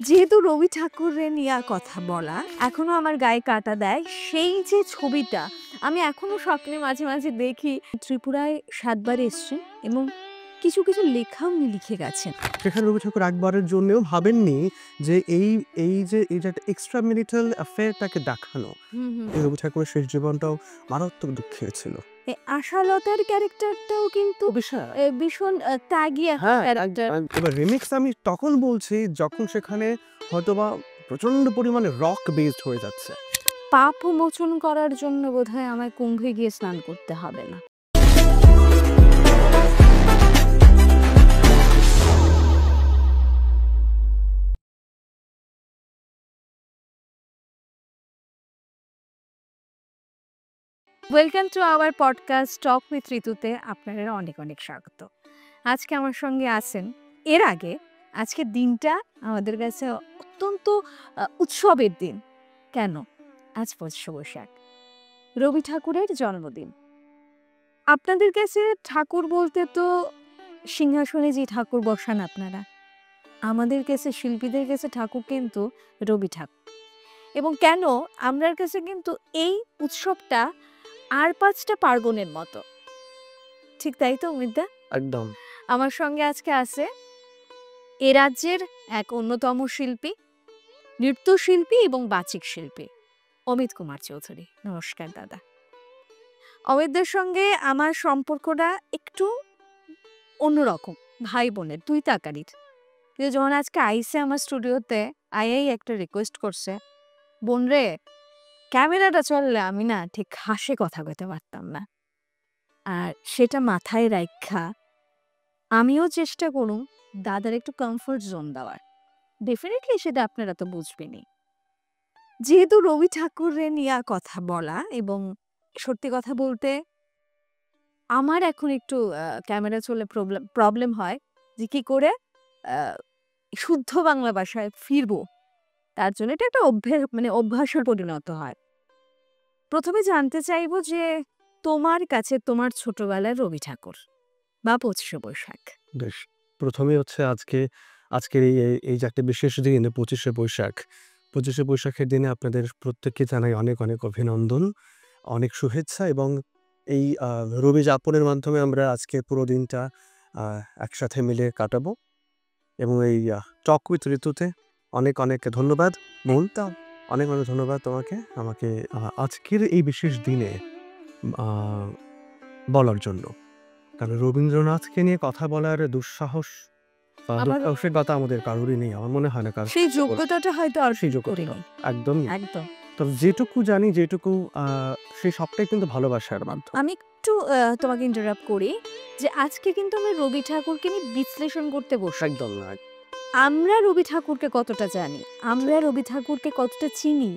যেহেতু রবি ঠাকুরের নিয়ে কথা বলা এখনো আমার গায়ে কাঁটা দেয়। সেই যে ছবিটা আমি এখনো স্বপ্নে মাঝে মাঝে দেখি। ত্রিপুরায় ৭ বার এসছেন এবং কিছু কিছু লেখা উনি লিখে গেছেন। সেখানে রবি ঠাকুর একবারের জন্যও ভাবেননি যে এই যে একটা এক্সট্রা ম্যারিটাল অ্যাফেয়ার তাকে দেখানো। এই রবি ঠাকুরের শেষ জীবনটাও মারাত্মক দুঃখের ছিল। আশালতার ক্যারেক্টারটাও কিন্তু ভীষণ ত্যাগী একটা ক্যারেক্টার। এবার রিমিক্স আমি তখন বলছি যখন সেখানে হয়তোবা প্রচন্ড পরিমাণে রক বেসড হয়ে যাচ্ছে। পাপ মোচন করার জন্য বোধহয় আমায় কুম্ভে গিয়ে স্নান করতে হবে না। Welcome to our podcast talk with ঋতুতে আপনাদের অনেক অনেক স্বাগত। আজকে আমার সঙ্গে আছেন, এর আগে আজকের দিনটা আমাদের কাছে অত্যন্ত উৎসবের দিন। কেন? আজ ২৫শে বৈশাখ, রবি ঠাকুরের জন্মদিন। আপনাদের কাছে ঠাকুর বলতে তো সিংহাসনে যে ঠাকুর বসান আপনারা, আমাদের কাছে শিল্পীদের কাছে ঠাকুর কিন্তু রবি ঠাকুর। এবং কেন আমরার কাছে কিন্তু এই উৎসবটা আর ৫টা পার্বণের মতো। ঠিক তাই তো অমিতদা? একদম। আমার সঙ্গে আজকে আছে এ রাজ্যের এক অন্যতম শিল্পী, নৃত্যশিল্পী এবং বাচিক শিল্পী অমিত কুমার চৌধুরী। নমস্কার দাদা। অমিতদের সঙ্গে আমার সম্পর্কটা একটু অন্যরকম, ভাই বোনের দুই তাকারির। কিন্তু যখন আজকে আইসে আমার স্টুডিওতে, আইয়াই একটা রিকোয়েস্ট করছে, বোন রে ক্যামেরাটা চললে আমি না ঠিক হাসে কথা কইতে পারতাম না। আর সেটা মাথায় রাইখা আমিও চেষ্টা করুন দাদার একটু কমফোর্ট জোন দেওয়ার। ডেফিনেটলি সেটা আপনারা তো বুঝবেনই। যেহেতু রবি ঠাকুরের নিয়ে কথা বলা এবং সত্যি কথা বলতে আমার এখন একটু ক্যামেরা চলে প্রবলেম হয় যে কি করে শুদ্ধ বাংলা ভাষায় ফিরবো। তার জন্য এটা একটা অভ্যাসে পরিণত হয়। প্রথমে জানতে চাইবো যে তোমার কাছে তোমার ছোটবেলার রবি ঠাকুর বা ২৫শে বৈশাখ। বেশ, প্রথমেই হচ্ছে আজকের এই যে একটা বিশেষ দিন ২৫শে বৈশাখ। ২৫শে বৈশাখের দিনে আপনাদের প্রত্যেককে জানাই অনেক অনেক অভিনন্দন, অনেক শুভেচ্ছা এবং এই রবি যাপনের মাধ্যমে আমরা আজকে পুরো দিনটা একসাথে মিলে কাটাবো এবং এই টক উইথ ঋতুতে অনেক অনেক ধন্যবাদ বোন। অনেক অনেক ধন্যবাদ তোমাকে আমাকে আজকের এই বিশেষ দিনে বলার জন্য। কারণ রবীন্দ্রনাথকে নিয়ে কথা বলার দুঃসাহস বা দুঃসাহসিকতা আমাদের কারোরই নেই। আমার মনে হয় না কারো সেই যোগ্যতাটা হয়তো আর সেই যোগ্যতা করিনি। একদমই। একদম। তবে যেটুকু জানি, যেটুকু সেই সবটাই কিন্তু ভালোবাসার মাধ্যম। আমি একটু তোমাকে ইন্টারাপ্ট করি যে আজকে কিন্তু আমরা রবি ঠাকুরকে নিয়ে বিশ্লেষণ করতে বসি। একদম না। আমরা রবি ঠাকুরকে কতটা জানি, আমরা রবি ঠাকুরকে কতটা চিনি,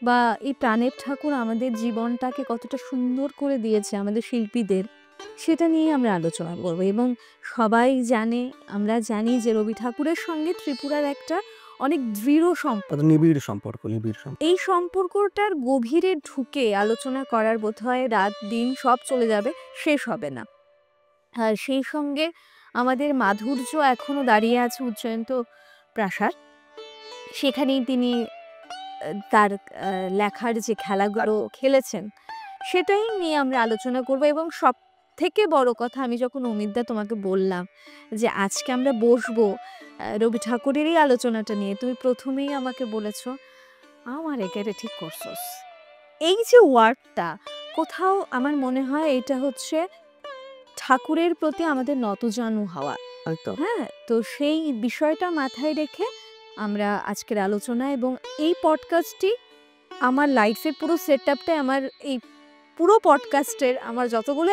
বা এই প্রাণের ঠাকুর আমাদের জীবনটাকে কতটা সুন্দর করে দিয়েছে আমাদের শিল্পীদের, সেটা নিয়ে আমরা আলোচনা করব। এবং সবাই জানে, আমরা জানি যে রবি ঠাকুরের সঙ্গে ত্রিপুরার একটা অনেক দৃঢ় সম্পর্ক। নিবিড় সম্পর্ক। এই সম্পর্কটার গভীরে ঢুকে আলোচনা করার বোধহয় রাত দিন সব চলে যাবে, শেষ হবে না। আর সেই সঙ্গে আমাদের মাধুর্য এখনো দাঁড়িয়ে আছে উজ্জয়ন্ত প্রাসাদ। সেখানেই তিনি তার লেখার যে খেলাগুলো খেলেছেন সেটাই নিয়ে আমরা আলোচনা করব। এবং সব থেকে বড় কথা, আমি যখন অমিতদা তোমাকে বললাম যে আজকে আমরা বসবো রবি ঠাকুরেরই আলোচনাটা নিয়ে, তুমি প্রথমেই আমাকে বলেছ আমার একেবারে ঠিক করছস। এই যে ওয়ার্ডটা, কোথাও আমার মনে হয় এটা হচ্ছে ঠাকুরের প্রতি আমাদের নতজানু হওয়া। হ্যাঁ, তো সেই বিষয়টা মাথায় রেখে আমরা আজকের আলোচনা এবং এই পডকাস্টটি আমার লাইফের পুরো সেটআপটাই, আমার এই পুরো পডকাস্টের আমার যতগুলো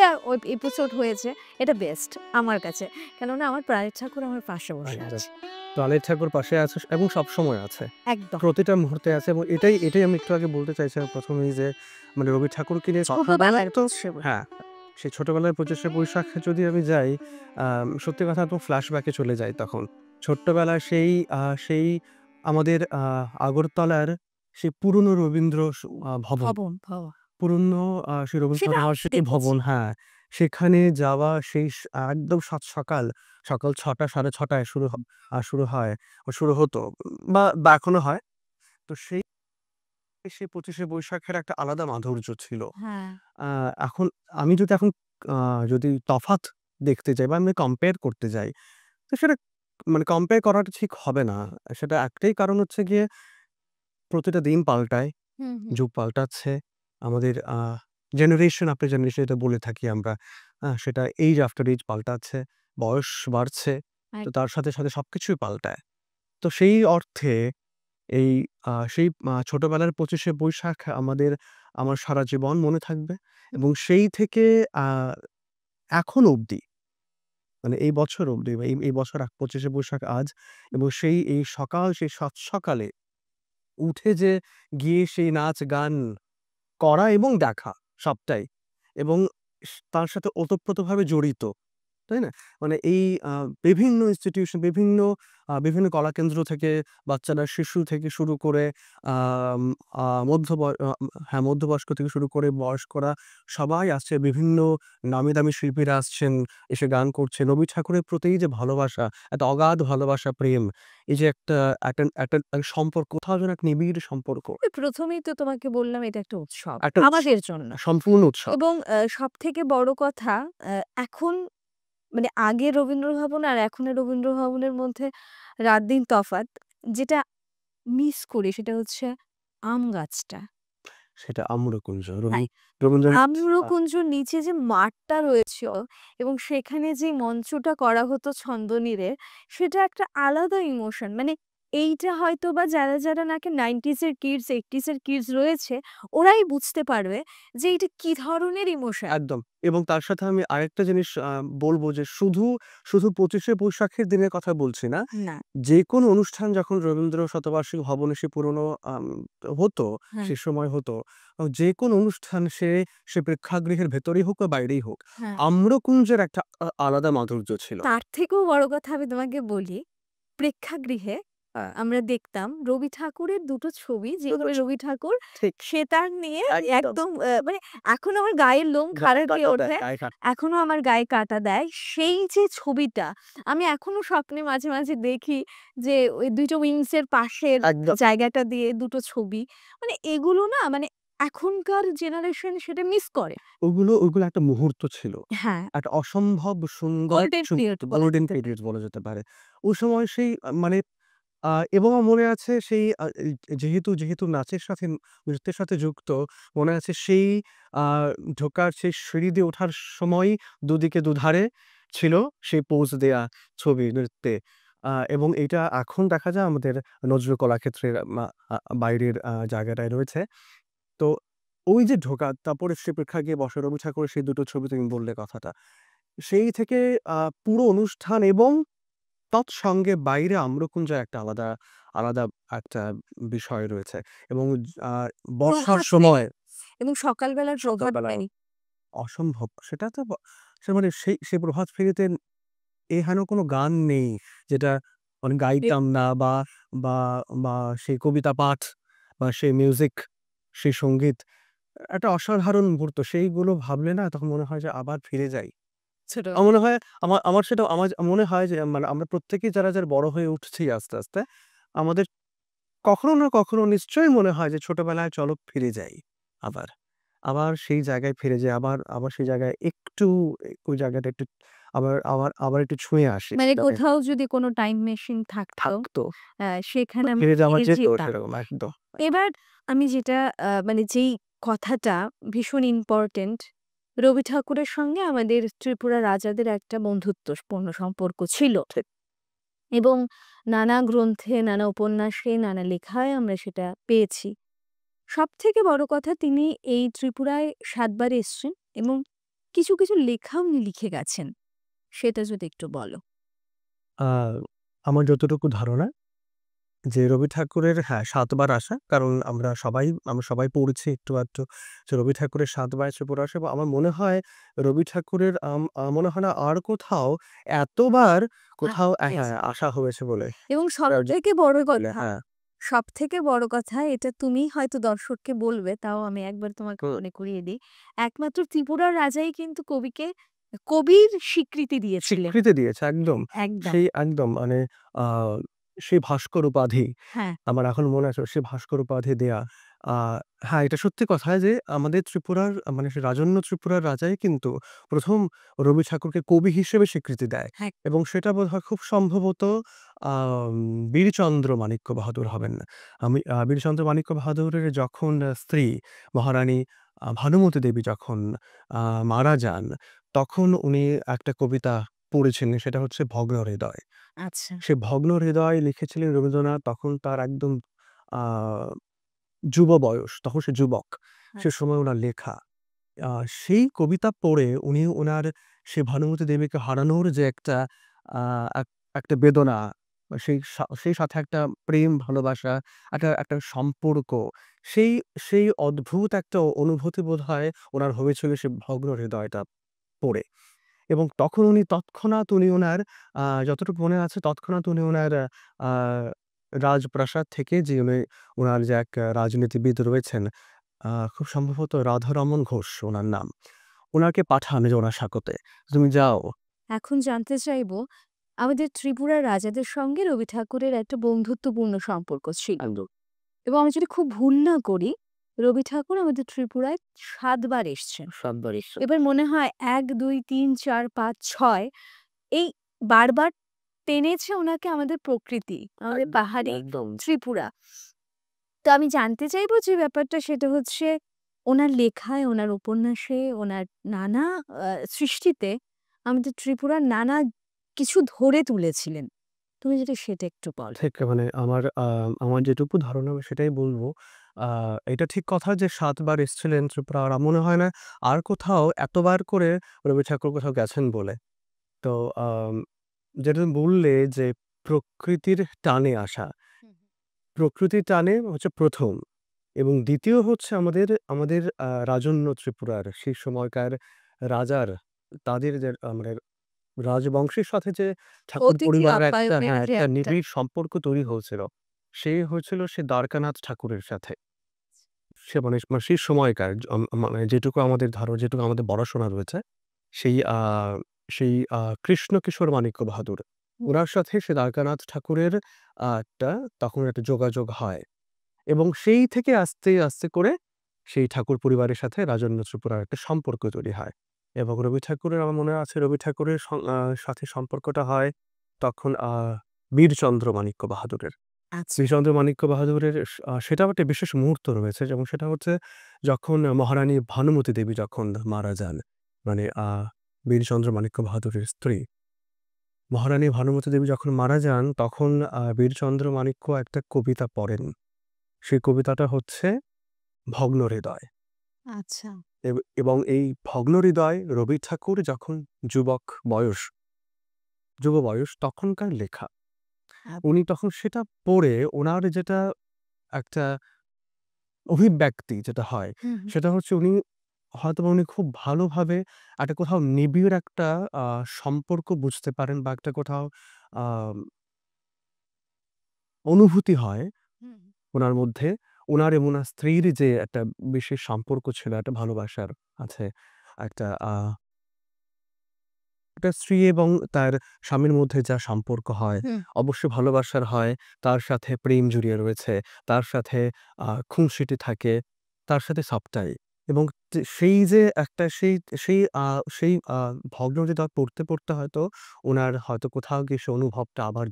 এপিসোড হয়েছে এটা বেস্ট আমার কাছে। কেননা আমার প্রাণের ঠাকুর আমার পাশে বসে আছে। প্রাণের ঠাকুর পাশে আছে এবং সবসময় আছে, একদম প্রতিটা মুহূর্তে আছে। এবং এটাই আমি একটু আগে বলতে চাইছিলাম প্রথমেই যে মানে রবি ঠাকুরকে নিয়ে হ্যাঁ, সেই ছোটবেলায় ২৫শে বৈশাখে যদি আমি যাই, সত্যি কথা তো ফ্ল্যাশব্যাকে চলে যাই তখন। ছোট্টবেলায় সেই আমাদের আগরতলার সেই পুরনো রবীন্দ্র ভবন, পুরনো সেই রবীন্দ্র ভার্সিটি ভবন, হ্যাঁ, সেখানে যাওয়া সেই একদম সকাল, সকাল ৬টা ৬:৩০ শুরু হয় বা শুরু হতো বা এখনো হয়। তো সেই ২৫শে বৈশাখের একটা আলাদা মাধুর্য ছিল। হ্যাঁ। আ এখন আমি যদি এখন আ যদি তফাৎ দেখতে যাই বা আমি কম্পেয়ার করতে যাই, তো সেটা মানে কম্পেয়ার করাটা ঠিক হবে না। সেটা একটাই কারণ হচ্ছে গিয়ে প্রতিটা দিন পাল্টায়, হুম, হুম। যুগ পাল্টাচ্ছে। আমাদের জেনারেশন আফটার জেনারেশন এটা বলে থাকি আমরা। সেটা এইজ আফটার এইজ পাল্টাচ্ছে, বয়স বাড়ছে। তো এক তার সাথে সবকিছুই পাল্টায়। তো সেই অর্থে সেই ছোটবেলার ২৫শে বৈশাখ আমার সারা জীবন মনে থাকবে এবং সেই থেকে আ এখন অবধি মানে এই বছর অবধি বা এই বছর ২৫শে বৈশাখ আজ এবং এই সেই সকালে উঠে যে গিয়ে সেই নাচ গান করা এবং দেখা সবটাই এবং তার সাথে ওতপ্রোতভাবে জড়িত। তাই না? মানে এই আ বিভিন্ন ইনস্টিটিউশন বিভিন্ন কলাকেন্দ্র থেকে বাচ্চারা শিশু থেকে শুরু করে আম আ মধ্য বয় আ হ্যাঁ, মধ্যবয়স্ক থেকে শুরু করে বয়স্করা সবাই আসছে। বিভিন্ন নামি দামি শিল্পীরা আসছেন, এসে গান করছেন। রবি ঠাকুরের প্রতি এই যে ভালোবাসা, এত অগাধ ভালোবাসা, প্রেম, এই যে একটা একটা সম্পর্ক, কোথাও যেন এক নিবিড় সম্পর্ক। প্রথমেই তো তোমাকে বললাম এটা একটা উৎসব একটা আমাদের জন্য। সম্পূর্ণ উৎসব। এবং সবথেকে বড় কথা এখন মানে আগের রবীন্দ্রভবন আর এখনের রবীন্দ্রভবনের মধ্যে রাত-দিন তফাৎ। যেটা মিস করি সেটা হচ্ছে আম গাছটা। সেটা আম্রকুঞ্জ। হ্যাঁ, রবীন্দ্রনাথ আ আম্রকুঞ্জর নিচে যে মাঠটা রয়েছে এবং সেখানে যে মঞ্চটা করা হতো ছন্দনীড়ের, সেটা একটা আলাদা ইমোশন। মানে এইটা হয়তোবা যারা নাকি 90s এর কিডস, 80s এর কিডস রয়েছে, ওরাই বুঝতে পারবে যে এটা কি ধরনের ইমোশন। একদম। এবং তার সাথে আমি আরেকটা জিনিস বলব যে শুধু ২৫শে বৈশাখের দিনের কথা বলছি না। না। যেকোনো অনুষ্ঠান যখন রবীন্দ্র শতবার্ষিকী ভবন এসে পুরনো হতো, হ্যাঁ, সে সময় হতো। যেকোনো অনুষ্ঠান সে প্রেক্ষাগৃহের ভেতরেই হোক বা বাইরেই হোক, হ্যাঁ। আম্রকুঞ্জের একটা আলাদা মাধুর্য ছিল। তার থেকেও বড় কথা আমি তোমাকে বলি, প্রেক্ষাগৃহে আমরা দেখতাম রবি ঠাকুরের ২ টো ছবি যেগুলো রবি ঠাকুর ঠিক, সেতার নিয়ে একদম। একদম মানে এখনো আমার গায়ের লোম খাড়া দিয়ে কাঁটা দেয়, ওঠে। গায়ে এখনো আমার গায়ে কাঁটা দেয়। সেই যে ছবিটা আমি এখনো স্বপ্নে মাঝে মাঝে দেখি যে ওই ২ টো উইংস এর পাশের একদম। জায়গাটা দিয়ে ২ টো ছবি। মানে এগুলো না মানে এখনকার জেনারেশন সেটা মিস করে। ওগুলো একটা মুহূর্ত ছিল। হ্যাঁ, একটা অসম্ভব সুন্দর গোল্ডেন পিরিয়ড বলা গোল্ডেন যেতে পারে। পিরিয়ড বলা যেতে পারে। ওই সময় সেই মানে এবং আমার মনে আছে সেই এই যেহেতু নাচের সাথে নৃত্যের সাথে যুক্ত, মনে আছে সেই আ ঢোকার সেই সিঁড়ি দিয়ে ওঠার সময়ই দুদিকে দুধারে ছিল সেই পোজ দেয়া ছবি নৃত্যে। এবং এটা এখন দেখা যায় আমাদের নজরুল কলাক্ষেত্রের মা আ বাইরের জায়গাটায় রয়েছে। তো ওই যে ঢোকা, তারপরে সে প্রেক্ষাগৃহে বসা রবি ঠাকুরের সেই দুটো ছবি তুমি বললে কথাটা। সেই থেকে পুরো অনুষ্ঠান এবং তৎসঙ্গে বাইরে আম্রকুঞ্জের একটা আলাদা একটা বিষয় রয়েছে এবং আ বর্ষার প্রভাত সময় ফেরি এবং সকালবেলার প্রভাত সকালবেলা ফেরি। অসম্ভব। সেটা তো সে মানে সেই প্রভাত ফেরিতে হেন কোনো গান নেই যেটা মানে গাইতাম না বা বা সেই কবিতা পাঠ বা সেই মিউজিক, সেই সংগীত একটা অসাধারণ মুহূর্ত। সেইগুলো ভাবলে না তখন মনে হয় যে আবার ফিরে যাই। ছোট আমার মনে হয় আমার সেটা আমার মনে হয় যে মানে আমরা প্রত্যেকেই যারা বড় হয়ে উঠছি আস্তে আমাদের কখনো না কখনো নিশ্চয়ই মনে হয় যে ছোটবেলায় চলো ফিরে যাই আবার। আবার সেই জায়গায় ফিরে যাই। আবার সেই জায়গায় একটু ওই জায়গাটা একটু আবার একটু ছুঁয়ে আসি। মানে যাতে কোথাও যদি কোনো টাইম মেশিন থাকতো, থাকতো। সেখানে আমি ফিরে যাওয়া ফিরে যেত যেতাম। সেরকম একদম। এবার আমি যেটা মানে যেই কথাটা ভীষণ ইম্পোর্টেন্ট, রবি ঠাকুরের সঙ্গে আমাদের ত্রিপুরা রাজাদের একটা বন্ধুত্বপূর্ণ সম্পর্ক ছিল। ঠিক। এবং নানা গ্রন্থে, নানা উপন্যাসে, নানা লেখায় আমরা সেটা পেয়েছি। সবথেকে বড় কথা তিনি এই ত্রিপুরায় ৭ বার এসছেন এবং কিছু লেখা উনি লিখে গেছেন। সেটা যদি একটু বলো? আ আমার যতটুকু ধারণা যে রবি ঠাকুরের ৭ বার আসা। কারণ আমরা সবাই পড়েছি একটু আধটু যে রবি ঠাকুরের ৭ বার ত্রিপুরা আসা এবং আমার মনে হয় রবি ঠাকুরের মনে হয় না আর কোথাও এতবার কোথাও হয়েছে। আসা হয়েছে বলে। এবং যে সবথেকে বড় বলে কথা হ্যাঁ। সবথেকে বড় কথা, এটা তুমি হয়তো দর্শককে বলবে, তাও আমি একবার তোমাকে মনে করিয়ে দিই। একমাত্র ত্রিপুরার রাজাই কিন্তু কবিকে কবির স্বীকৃতি দিয়েছিলেন। স্বীকৃতি দিয়েছে একদম। একদম। সেই একদম মানে আ সেই ভাস্কর উপাধি হ্যাঁ, আমার এখন মনে আছে সেই ভাস্কর উপাধি দেয়া। আ হ্যাঁ, এটা সত্যি কথা যে আমাদের ত্রিপুরার মানে সে রাজন্য ত্রিপুরার রাজাই কিন্তু ১ম রবি ঠাকুরকে কবি হিসেবে স্বীকৃতি দেয় হ্যাঁ। এবং সেটা বোধহয় খুব সম্ভবত বীরচন্দ্র মাণিক্য বাহাদুর হবেন। বীরচন্দ্র মাণিক্য বাহাদুরের যখন স্ত্রী মহারানী ভানুমতী দেবী যখন আ মারা যান, তখন উনি একটা কবিতা পড়েছিলেন সেটা হচ্ছে 'ভগ্ন হৃদয়'। আচ্ছা, সে 'ভগ্ন হৃদয়' লিখেছিলেন রবীন্দ্রনাথ তখন তার একদম আ যুব বয়স, তখন সে যুবক। সে আচ্ছা। সময় উনার লেখা। আ সেই কবিতা পড়ে উনি উনার সে ভানুমতী দেবীকে হারানোর যে একটা আ এক একটা বেদনা, সেই সাথে একটা প্রেম, ভালোবাসা, একটা সম্পর্ক, সেই সেই অদ্ভুত একটা অনুভূতি বোধহয় উনার হয়েছিল সে 'ভগ্ন হৃদয়টা' পড়ে। এবং তখন উনি তৎক্ষণাৎ উনি উনার যতটুকু মনে আছে তৎক্ষণাৎ উনি উনার আ রাজপ্রাসাদ থেকে যে উনার যে এক রাজনীতিবিদ রয়েছেন, খুব সম্ভবত রাধারমণ ঘোষ উনার নাম। উনাকে পাঠান যে উনার সাথে, "তুমি যাও।" এখন জানতে চাইবো, আমাদের ত্রিপুরার রাজাদের সঙ্গে রবি ঠাকুরের একটা বন্ধুত্বপূর্ণ সম্পর্ক ছিল। একদম। এবং আমি যদি খুব ভুল না করি, রবি ঠাকুর আমাদের ত্রিপুরায় ৭ বার এসছেন। ৭ বার এসছেন। এবার মনে হয় ১, ২, ৩, ৪, ৫, ৬ এই বারবার টেনেছে উনাকে আমাদের প্রকৃতি, আমাদের পাহাড়ি একদম। ত্রিপুরা। তো আমি জানতে চাইবো যে ব্যাপারটা, সেটা হচ্ছে ওনার লেখায়, ওনার উপন্যাসে, ওনার নানা সৃষ্টিতে আমাদের ত্রিপুরার নানা কিছু ধরে তুলেছিলেন। তুমি যদি সেটা একটু বলো। ঠিক মানে আমার যেটুকু ধারণা আমি সেটাই বলব। আ এটা ঠিক কথা যে ৭ বার এসেছিলেন ত্রিপুরা। আর মনে হয় না আর কোথাও এতবার করে রবি ঠাকুর কোথাও গেছেন বলে। তো আম যেটা তুমি বললে যে প্রকৃতির টানে আসা। হুম, হুম। প্রকৃতির টানে হচ্ছে ১ম এবং ২য় হচ্ছে আমাদের আমাদের রাজন্য ত্রিপুরার সেই সময়কার রাজার তাদের যে মানে রাজবংশের সাথে যে ঠাকুর অতিথি পরিবারের একটা আপ্যায়নের হ্যাঁ, যে একটা একটা। নিবিড় সম্পর্ক তৈরি হয়েছিল। সে হয়েছিল সে দ্বারকানাথ ঠাকুরের সাথে। সে মানে সেই সময়কার মানে যেটুকু আমাদের পড়াশোনা রয়েছে সেই সেই কৃষ্ণকিশোর মাণিক্য বাহাদুর। হুম। উনার সাথে সে দ্বারকানাথ ঠাকুরের একটা তখন একটা যোগাযোগ হয় এবং সেই থেকে আস্তে, আস্তে করে সেই ঠাকুর পরিবারের সাথে রাজন্য ত্রিপুরার একটা সম্পর্ক তৈরি হয় এবং রবি ঠাকুরের আমার মনে আছে রবি ঠাকুরের সাথে সম্পর্কটা হয় তখন বীরচন্দ্র মাণিক্য বাহাদুরের। আচ্ছা। শ্রীচন্দ্র মাণিক্য বাহাদুরের সেটাও একটা বিশেষ মুহূর্ত রয়েছে এবং সেটা হচ্ছে যখন মহারানী ভানুমতী দেবী যখন মারা যান। মানে বীরচন্দ্র মাণিক্য বাহাদুরের স্ত্রী। মহারানী ভানুমতী দেবী যখন মারা যান তখন বীরচন্দ্র মাণিক্য একটা কবিতা পড়েন। সেই কবিতাটা হচ্ছে 'ভগ্ন হৃদয়' আচ্ছা। এবং এই 'ভগ্ন হৃদয়' রবি ঠাকুর যখন যুবক বয়স, যুব বয়স তখনকার লেখা। আ উনি তখন সেটা পড়ে উনার যেটা একটা অভিব্যক্তি যেটা হয়, হুম, হুম। সেটা হচ্ছে হয়তোবা উনি খুব ভালোভাবে একটা কোথাও নিবিড় একটা আ সম্পর্ক বুঝতে পারেন বা একটা কোথাও আম অনুভূতি হয় হুম, হুম। উনার মধ্যে। উনার এবং উনার স্ত্রীর যে একটা বিশেষ সম্পর্ক ছিল, একটা ভালোবাসার আছে। একটা একটা স্ত্রী এবং তার স্বামীর মধ্যে যা সম্পর্ক হয়, হুম। অবশ্যই ভালোবাসার হয়, তার সাথে প্রেম জড়িয়ে রয়েছে, তার সাথে খুনসুটি থাকে, তার সাথে সবটাই। এবং সেই যে একটা সেই আ সেই ভগ্নহৃদয় পড়তে, পড়তে হয়তো উনার হয়তো কোথাও গিয়ে সে অনুভবটা আবার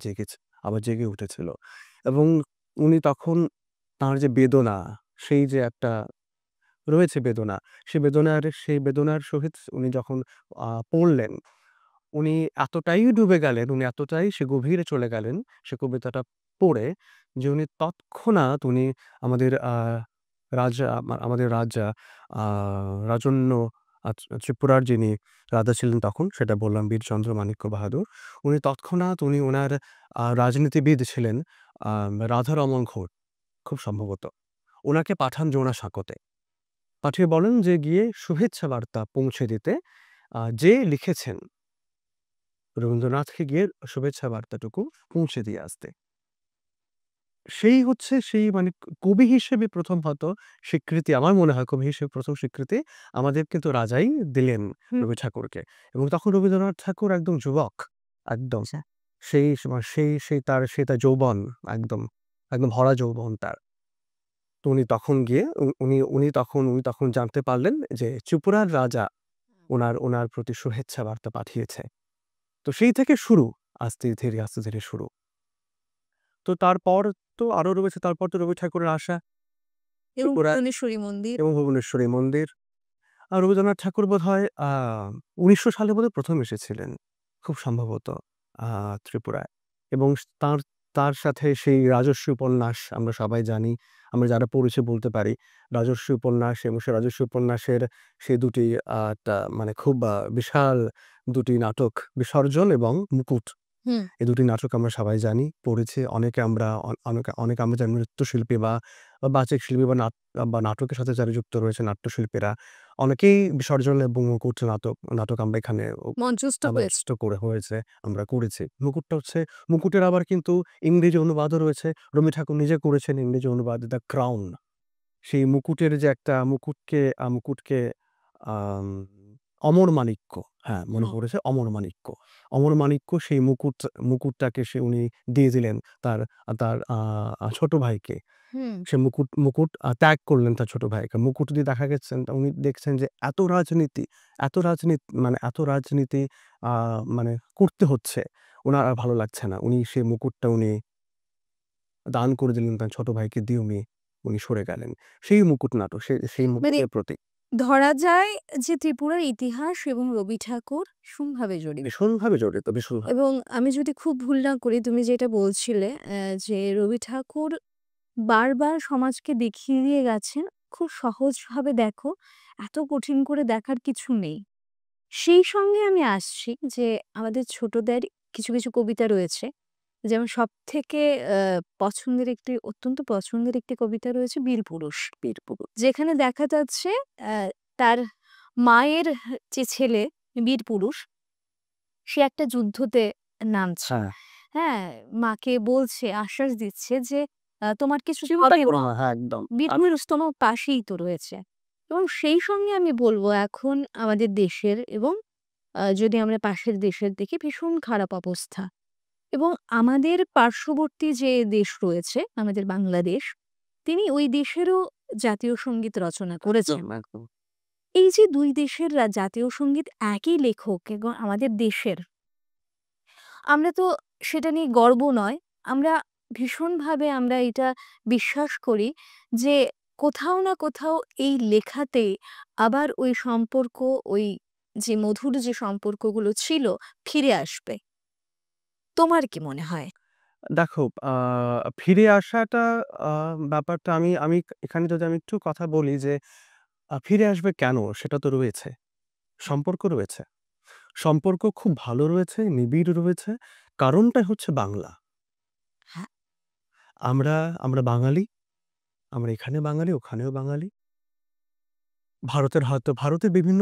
জেগে উঠেছিল। এবং উনি তখন তাঁর যে বেদনা, সেই যে একটা রয়েছে বেদনা, সেই বেদনার সহিত উনি যখন পড়লেন উনি এতটাই ডুবে গেলেন, উনি এতটাই সে গভীরে চলে গেলেন সে কবিতাটা পড়ে যে উনি তৎক্ষণাৎ আমাদের আমাদের রাজা আ রাজন্য ত্রিপুরার যিনি রাজা ছিলেন তখন সেটা বললাম বীরচন্দ্র মাণিক্য বাহাদুর। উনি উনার রাজনীতিবিদ ছিলেন রাধারমণ ঘোষ খুব সম্ভবত। উনাকে পাঠান জোড়াসাঁকোতে। পাঠিয়ে বলেন যে গিয়ে শুভেচ্ছা বার্তা পৌঁছে দিতে যে লিখেছেন রবীন্দ্রনাথকে গিয়ে শুভেচ্ছা বার্তাটুকু পৌঁছে দিয়ে আসতে। সেই হচ্ছে সেই মানে কবি হিসেবে প্রথম হয়তো স্বীকৃতি, আমার মনে হয় কবি হিসেবে প্রথম স্বীকৃতি আমাদের কিন্তু রাজাই দিলেন হুম। রবি ঠাকুরকে। এবং তখন রবীন্দ্রনাথ ঠাকুর একদম যুবক, একদম। আচ্ছা। সেই তার যৌবন, একদম, একদম ভরা যৌবন তার। তো উনি তখন গিয়ে উনি তখন জানতে পারলেন যে ত্রিপুরার রাজা উনার প্রতি শুভেচ্ছা বার্তা পাঠিয়েছে। তো সেই থেকে শুরু, আস্তে ধীরে শুরু। তো তারপর তো আরো রয়েছে, তারপর তো রবি ঠাকুরের আসা এবং ত্রিপুরায় ভুবনেশ্বরী মন্দির। এবং ভুবনেশ্বরী মন্দির। আর রবীন্দ্রনাথ ঠাকুর বোধহয় ১৯০০ সালে বোধহয় ১ম এসেছিলেন খুব সম্ভবত ত্রিপুরায়। এবং তার তার সাথে সেই রাজস্বী উপন্যাস আমরা সবাই জানি। আমরা যারা পড়েছি বলতে পারি। রাজস্বী উপন্যাস এবং সেই রাজস্বী উপন্যাসের সেই দুটি মানে খুব বিশাল দুটি নাটক 'বিসর্জন' এবং 'মুকুট'। হুম। এই দুটি নাটক আমরা সবাই জানি, পড়েছি। অনেকে আমরা অনেকে আমরা যারা নৃত্যশিল্পী বা বাচিক শিল্পী বা নাটকের সাথে যারা যুক্ত রয়েছে নাট্যশিল্পীরা, অনেকেই 'বিসর্জন' এবং 'মুকুট' নাটক আমরা এখানে মঞ্চস্থ হয়েছে। মঞ্চস্থ হয়েছে, আমরা করেছি। মুকুটের আবার কিন্তু ইংরেজি অনুবাদও রয়েছে। রবি ঠাকুর নিজে করেছেন ইংরেজি অনুবাদ 'দ্য ক্রাউন'। সেই মুকুটের যে একটা মুকুটকে আম অমর মাণিক্য, হ্যাঁ, মনে ও। পড়েছে অমর মাণিক্য। অমর মাণিক্য সেই মুকুটটাকে উনি দিয়ে দিলেন তার তার ছোট ভাইকে। হুম। সে মুকুট ত্যাগ করলেন তার ছোট ভাইকে। মুকুট দিয়ে দেখা গেছেন উনি দেখছেন যে এত রাজনীতি আ মানে করতে হচ্ছে। উনার আর ভালো লাগছে না। উনি সেই মুকুটটা দান করে দিলেন তার ছোট ভাইকে দিয়ে উনি সরে গেলেন। সেই মুকুট নাটক, সেই মানে মুকুটের প্রতীক। ধরা যায় যে ত্রিপুরার ইতিহাস এবং রবি ঠাকুর ভীষণভাবে জড়িত। ভীষণভাবে জড়িত, ভীষণভাবে। এবং আমি যদি খুব ভুল না করি তুমি যেটা বলছিলে যে রবি ঠাকুর বারবার সমাজকে দেখিয়ে দিয়ে গেছেন, খুব সহজভাবে দেখো, এত কঠিন করে দেখার কিছু নেই। সেই সঙ্গে আমি আসছি যে আমাদের ছোটদের কিছু কবিতা রয়েছে। যেমন সবথেকে অত্যন্ত পছন্দের একটি কবিতা রয়েছে 'বীরপুরুষ'। যেখানে দেখা যাচ্ছে তার মায়ের যে ছেলে বীরপুরুষ, সে একটা যুদ্ধতে নামছে। হ্যাঁ। হ্যাঁ? মাকে বলছে, আশ্বাস দিচ্ছে যে তোমার কিছু চিন্তাই হবে করো না। না। হ্যাঁ, একদম। বীরপুরুষ তোমার পাশেই তো রয়েছে। এবং সেই সঙ্গে আমি বলব এখন আমাদের দেশের এবং যদি আমরা পাশের দেশের দেখি ভীষণ খারাপ অবস্থা। এবং আমাদের পার্শ্ববর্তী যে দেশ রয়েছে, আমাদের বাংলাদেশ, তিনি ওই দেশেরও জাতীয় সঙ্গীত রচনা করেছেন। একদম। এই যে ২ দেশের জাতীয় সঙ্গীত একই লেখক এবং আমাদের দেশের, আমরা তো সেটা নিয়ে গর্ব নয়। আমরা ভীষণভাবে আমরা এটা বিশ্বাস করি যে কোথাও না কোথাও এই লেখাতে আবার ওই সম্পর্ক, ওই যে মধুর যে সম্পর্কগুলো ছিল ফিরে আসবে। তোমার কি মনে হয়? দেখো, ফিরে আসাটা আ ব্যাপারটা আমি আমি এখানে যদি আমি একটু কথা বলি যে ফিরে আসবে কেন? সেটা তো রয়েছে। সম্পর্ক রয়েছে। সম্পর্ক খুব ভালো রয়েছে, নিবিড় রয়েছে। কারণটা হচ্ছে বাংলা। হ্যাঁ। আমরা আমরা বাঙালি। আমরা এখানে বাঙালি, ওখানেও বাঙালি। ভারতের বিভিন্ন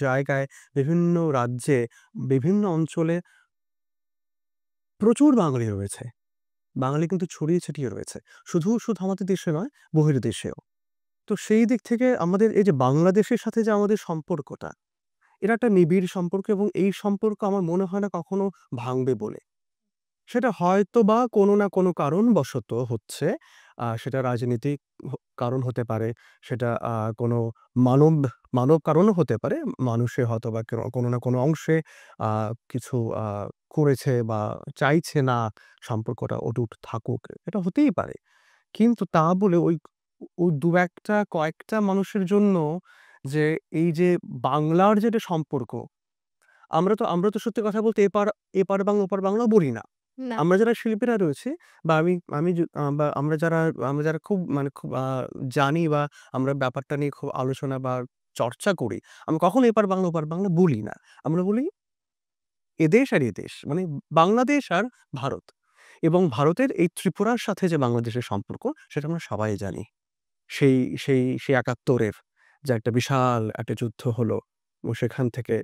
জায়গায়, বিভিন্ন রাজ্যে, বিভিন্ন অঞ্চলে প্রচুর বাঙালি রয়েছে। বাঙালি কিন্তু ছড়িয়ে ছিটিয়ে রয়েছে। শুধু আমাদের দেশে নয়, বহির্দেশেও। তো সেই দিক থেকে আমাদের এই যে বাংলাদেশের সাথে যে আমাদের সম্পর্কটা, এটা একটা নিবিড় সম্পর্ক এবং এই সম্পর্ক আমার মনে হয় না কখনো ভাঙবে বলে। সেটা হয়তোবা কোনো না কোনো কারণবশত হচ্ছে। সেটা রাজনীতিক কারণ হতে পারে। সেটা কোনো মানব মানব কারণও হতে পারে। মানুষে হয়তোবা কোনো না কোনো অংশে আ কিছু করেছে বা চাইছে না সম্পর্কটা অটুট থাকুক। এটা হতেই পারে। কিন্তু তা বলে ওই কয়েকটা মানুষের জন্য যে এই যে বাংলার যে একটা সম্পর্ক, আমরা তো সত্যি কথা বলতে এপার বাংলা ওপার বাংলা বলি না। না। আমরা যারা শিল্পীরা রয়েছি বা আমি আমি য আ বা আমরা যারা খুব জানি বা আমরা ব্যাপারটা নিয়ে খুব আলোচনা বা চর্চা করি, আমরা কখনো এপার বাংলা ওপার বাংলা বলি না। আমরা বলি এদেশ আর এদেশ। মানে বাংলাদেশ আর ভারত। এবং ভারতের এই ত্রিপুরার সাথে যে বাংলাদেশের সম্পর্ক সেটা আমরা সবাই জানি। সেই ৭১ এর যে একটা বিশাল একটা যুদ্ধ হলো এবং সেখান থেকে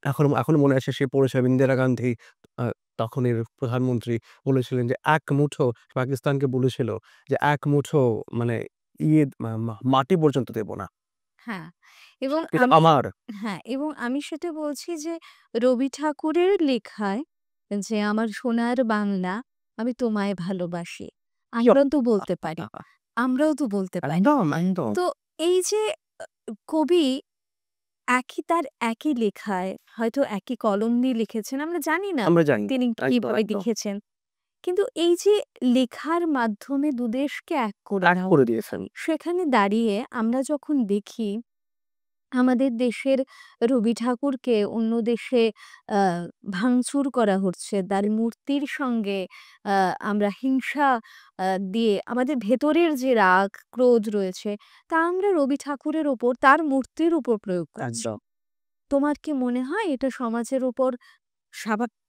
এখনো এখনো মনে আছে সে পড়েছে ইন্দিরা গান্ধী আ তখনের প্রধানমন্ত্রী বলেছিলেন যে, "এক মুঠো" পাকিস্তানকে বলেছিল যে, "এক মুঠো মানে ইয়ে মা মা মাটি পর্যন্ত দেব না। হ্যাঁ, এবং এটা আমি আমার।" হ্যাঁ, এবং আমি সেটা বলছি যে রবি ঠাকুরের লেখায় যে আমার সোনার বাংলা আমি তোমায় ভালোবাসি। ইয়ো! আমরাও তো বলতে পারি। আমরাও তো বলতে পারি। একদম, একদম। তো এই যে কবি তার একই লেখায় হয়তো একই কলম দিয়ে লিখেছেন। আমরা জানি না আমরা জানি। তিনি একদম, কিভাবে একদম। লিখেছেন। কিন্তু এই যে লেখার মাধ্যমে দুদেশকে এক করে এক দেওয়া, করে দিয়েছেন। সেখানে দাঁড়িয়ে আমরা যখন দেখি আমাদের দেশের রবি ঠাকুরকে অন্য দেশে আ ভাঙচুর করা হচ্ছে। তার মূর্তির সঙ্গে আ আমরা হিংসা দিয়ে আমাদের ভেতরের যে রাগ, ক্রোধ রয়েছে তা আমরা রবি ঠাকুরের ওপর তার মূর্তির উপর প্রয়োগ করছি। একদম। তোমার কি মনে হয় এটা সমাজের উপর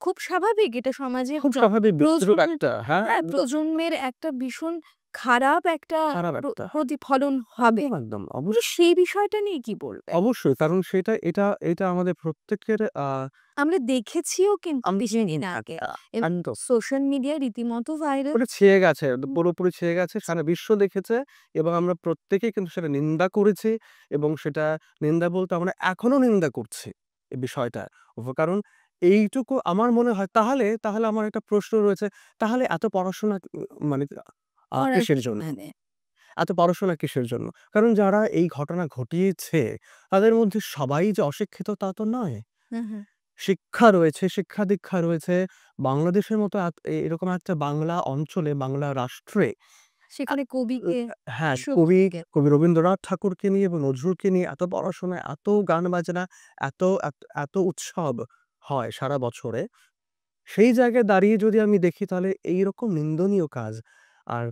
খুব স্বাভাবিক? এটা সমাজের খুব স্বাভাবিক বিদ্রূপ প্রজন্মের একটা, হ্যাঁ, হ্যাঁ, প্রজন্মের একটা ভীষণ খারাপ একটা খারাপ একটা। প্রতিফলন হবে। একদম, একদম। তো সেই বিষয়টা নিয়ে কি বলবেন? অবশ্যই। কারণ এটা আমাদের প্রত্যেকের আমরা দেখেছিও কিন্তু আম কিছুদিন আগে। এবং একদম। সোশ্যাল মিডিয়ায় রীতিমতো ভাইরাল। ওটা ছেয়ে গেছে। পুরোপুরি ছেয়ে গেছে। সারা বিশ্ব দেখেছে এবং আমরা প্রত্যেকেই কিন্তু সেটা নিন্দা করেছি এবং সেটা নিন্দা বলতে আমরা এখনো নিন্দা করছি এই বিষয়টা। কারণ এইটুকু আমার মনে হয় তাহলে আমার একটা প্রশ্ন রয়েছে, তাহলে এত পড়াশোনা মানে করার কিসের কি জন্য? মানে? এত পড়াশোনা কিসের জন্য? কারণ যারা এই ঘটনা ঘটিয়েছে তাদের মধ্যে সবাই যে অশিক্ষিত তা তো নয়। হ্যাঁ, হ্যাঁ। শিক্ষা রয়েছে, শিক্ষা-দীক্ষা রয়েছে। বাংলাদেশের মতো এরকম একটা বাংলা অঞ্চলে, বাংলা রাষ্ট্রে আ সেখানে উ কবিকে হ্যাঁ, বিশ্ববিদ্যালয়ে কবি রবীন্দ্রনাথ ঠাকুরকে নিয়ে এবং নজরুলকে নিয়ে এত পড়াশোনা, এত গান-বাজনা, এত এত উৎসব হয় সারা বছরে। সেই জায়গায় দাঁড়িয়ে যদি আমি দেখি তাহলে এইরকম নিন্দনীয় কাজ আর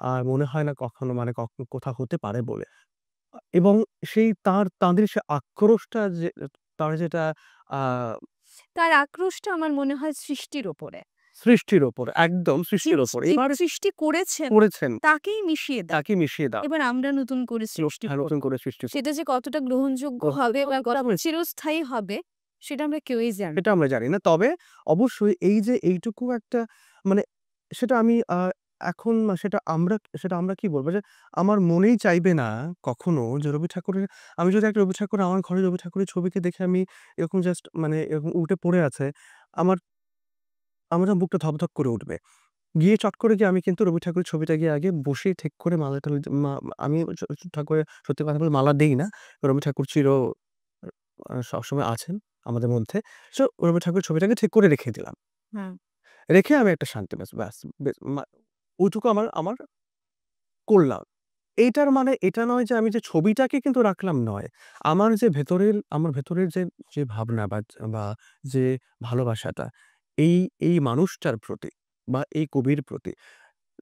আর মনে হয় না কখনো মানে কোথাও হতে পারে বলে। এবং তাদের সে আক্রোশটা যে তারা যেটা আ তার আক্রোশটা আমার মনে হয় সৃষ্টির ওপরে। সৃষ্টির ওপর, একদম যে সৃষ্টির ওপর। যে এবার সৃষ্টি করেছেন করেছেন তাকেই মিশিয়ে দাও। তাকে মিশিয়ে দাও। এবার আমরা নতুন করে সৃষ্টি করব। নতুন করে সৃষ্টি সেটা যে কতটা গ্রহণযোগ্য করব। হবে বা আমরা চিরস্থায়ী হবে সেটা আমরা কেউই জানি সেটা না। আমরা জানি না। তবে অবশ্যই এই যে এইটুকু একটা মানে সেটা আমি এখন সেটা আমরা কি বলব যে আমার মনেই চাইবে না কখনো যে রবি ঠাকুরের আমি যদি একটা রবি ঠাকুর আমার ঘরে রবি ঠাকুরের ছবিকে দেখে আমি এরকম জাস্ট মানে এরকম উল্টে পড়ে আছে। আমার আমার না বুকটা ধকধক করে উঠবে। গিয়ে চট করে গিয়ে আমি কিন্তু রবি ঠাকুরের ছবিটা গিয়ে আগে বসে ঠিক করে মালা-টালা আমি ঠাকুরের সত্যি কথা বলতে মালা দেই না। রবি ঠাকুর সবসময় আছেন আমাদের মধ্যে। সো রবি ঠাকুরের ছবিটাকে ঠিক করে রেখে দিলাম। হুম। রেখে আমি একটা শান্তি ব্যাস ওইটুকু আমার আমার করলাম। এইটার মানে এটা নয় যে আমি যে ছবিটাকে কিন্তু রাখলাম নয়। আমার ভেতরের যে ভাবনা বা যে ভালোবাসাটা এই এই মানুষটার প্রতি বা এই কবির প্রতি।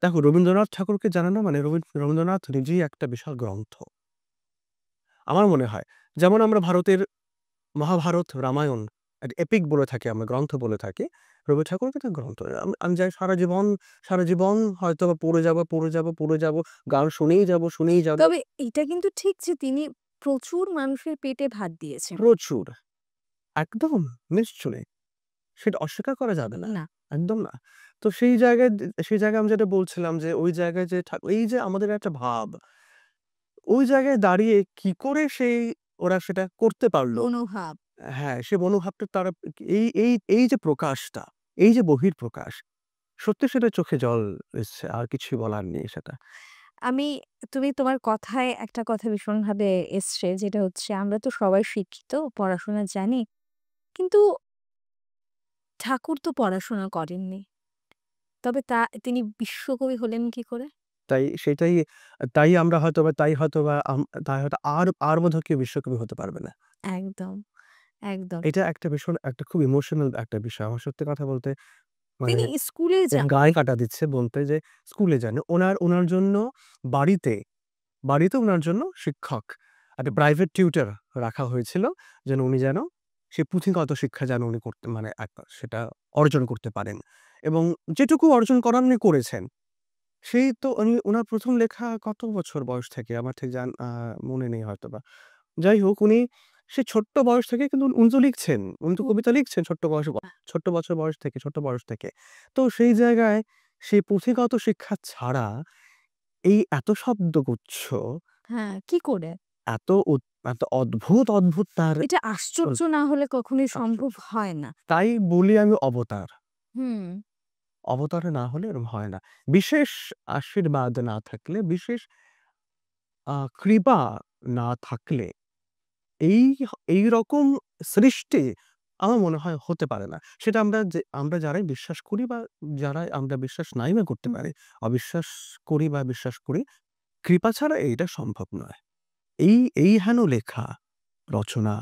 দেখো রবীন্দ্রনাথ ঠাকুরকে জানে না মানে রবীন্দ্রনাথ নিজেই একটা বিশাল গ্রন্থ। আমার মনে হয় যেমন আমরা ভারতের মহাভারত, রামায়ণ এপিক বলে থাকি আমরা, গ্রন্থ বলে থাকি। রবি ঠাকুরকে তো গ্রন্থ। আমি যাই সারা জীবন হয়তোবা পড়ে যাবো, গান শুনেই যাব। তবে এটা কিন্তু ঠিক যে তিনি প্রচুর মানুষের পেটে ভাত দিয়েছেন। প্রচুর। একদম নিশ্চয়ই। সেটা অস্বীকার করা যাবে না। না। একদম না। তো সেই জায়গায় আমি যেটা বলছিলাম যে ওই জায়গায় যে এই যে আমাদের একটা ভাব, ওই জায়গায় দাঁড়িয়ে কি করে ওরা সেটা করতে পারল? মনোভাব। হ্যাঁ, সে মনোভাবটা তারা এই যে প্রকাশটা, এই যে বহিঃপ্রকাশ, সত্যি সেটা চোখে জল এসছে। আর কিছুই বলার নেই সেটা। আমি তুমি তোমার কথায় একটা কথা ভীষণভাবে এসছে যেটা হচ্ছে আমরা তো সবাই শিক্ষিত, পড়াশোনা জানি। কিন্তু ঠাকুর তো পড়াশোনা করেননি। তবে তিনি বিশ্বকবি হলেন কি করে? তাই সেটাই তাই আমরা হয়তোবা তাই হয়তো আর বোধহয় কেউ বিশ্বকবি হতে পারবে না। একদম, একদম। এটা একটা ভীষণ একটা খুব ইমোশনাল একটা বিষয়। আমার সত্যি কথা বলতে মানে তিনি স্কুলে যান। গায়ে কাঁটা দিচ্ছে বলতে যে স্কুলে যান। উনার জন্য বাড়িতে, বাড়িতে উনার জন্য শিক্ষক, একটা প্রাইভেট টিউটর রাখা হয়েছিল। উনি যেন সে পুঁথিগত শিক্ষা যেন উনি করতে মানে সেটা অর্জন করতে পারেন। এবং যেটুকু অর্জন করার উনি করেছেন। সেই তো উনার ১ম লেখা কত বছর বয়স থেকে আমার ঠিক মনে নেই হয়তোবা। যাই হোক উনি সে ছোট্ট বয়স থেকে কিন্তু উনি তো লিখছেন। উনি তো হুম। কবিতা লিখছেন ছোট্ট বছর বয়স থেকে, ছোট্ট বয়স থেকে। তো সেই জায়গায় সেই পুঁথিগত শিক্ষা ছাড়া এই এত শব্দগুচ্ছ, হ্যাঁ, কি করে? এত উদ এত অদ্ভুত তার এটা আশ্চর্য না হলে কখনোই সম্ভব আশ্চর্য। হয় না। তাই বলি আমি অবতার। হুম, অবতারে না হলে এরকম হয় না। বিশেষ আশীর্বাদ না থাকলে, বিশেষ কৃপা না থাকলে এই এইরকম সৃষ্টি আমার মনে হয় হতে পারে না। সেটা আমরা যারাই বিশ্বাস করি বা যারা আমরা বিশ্বাস নাই বা করতে হুম। পারি, অবিশ্বাস করি বা বিশ্বাস করি, কৃপা ছাড়া এইটা সম্ভব নয়। এই হেন লেখা, রচনা,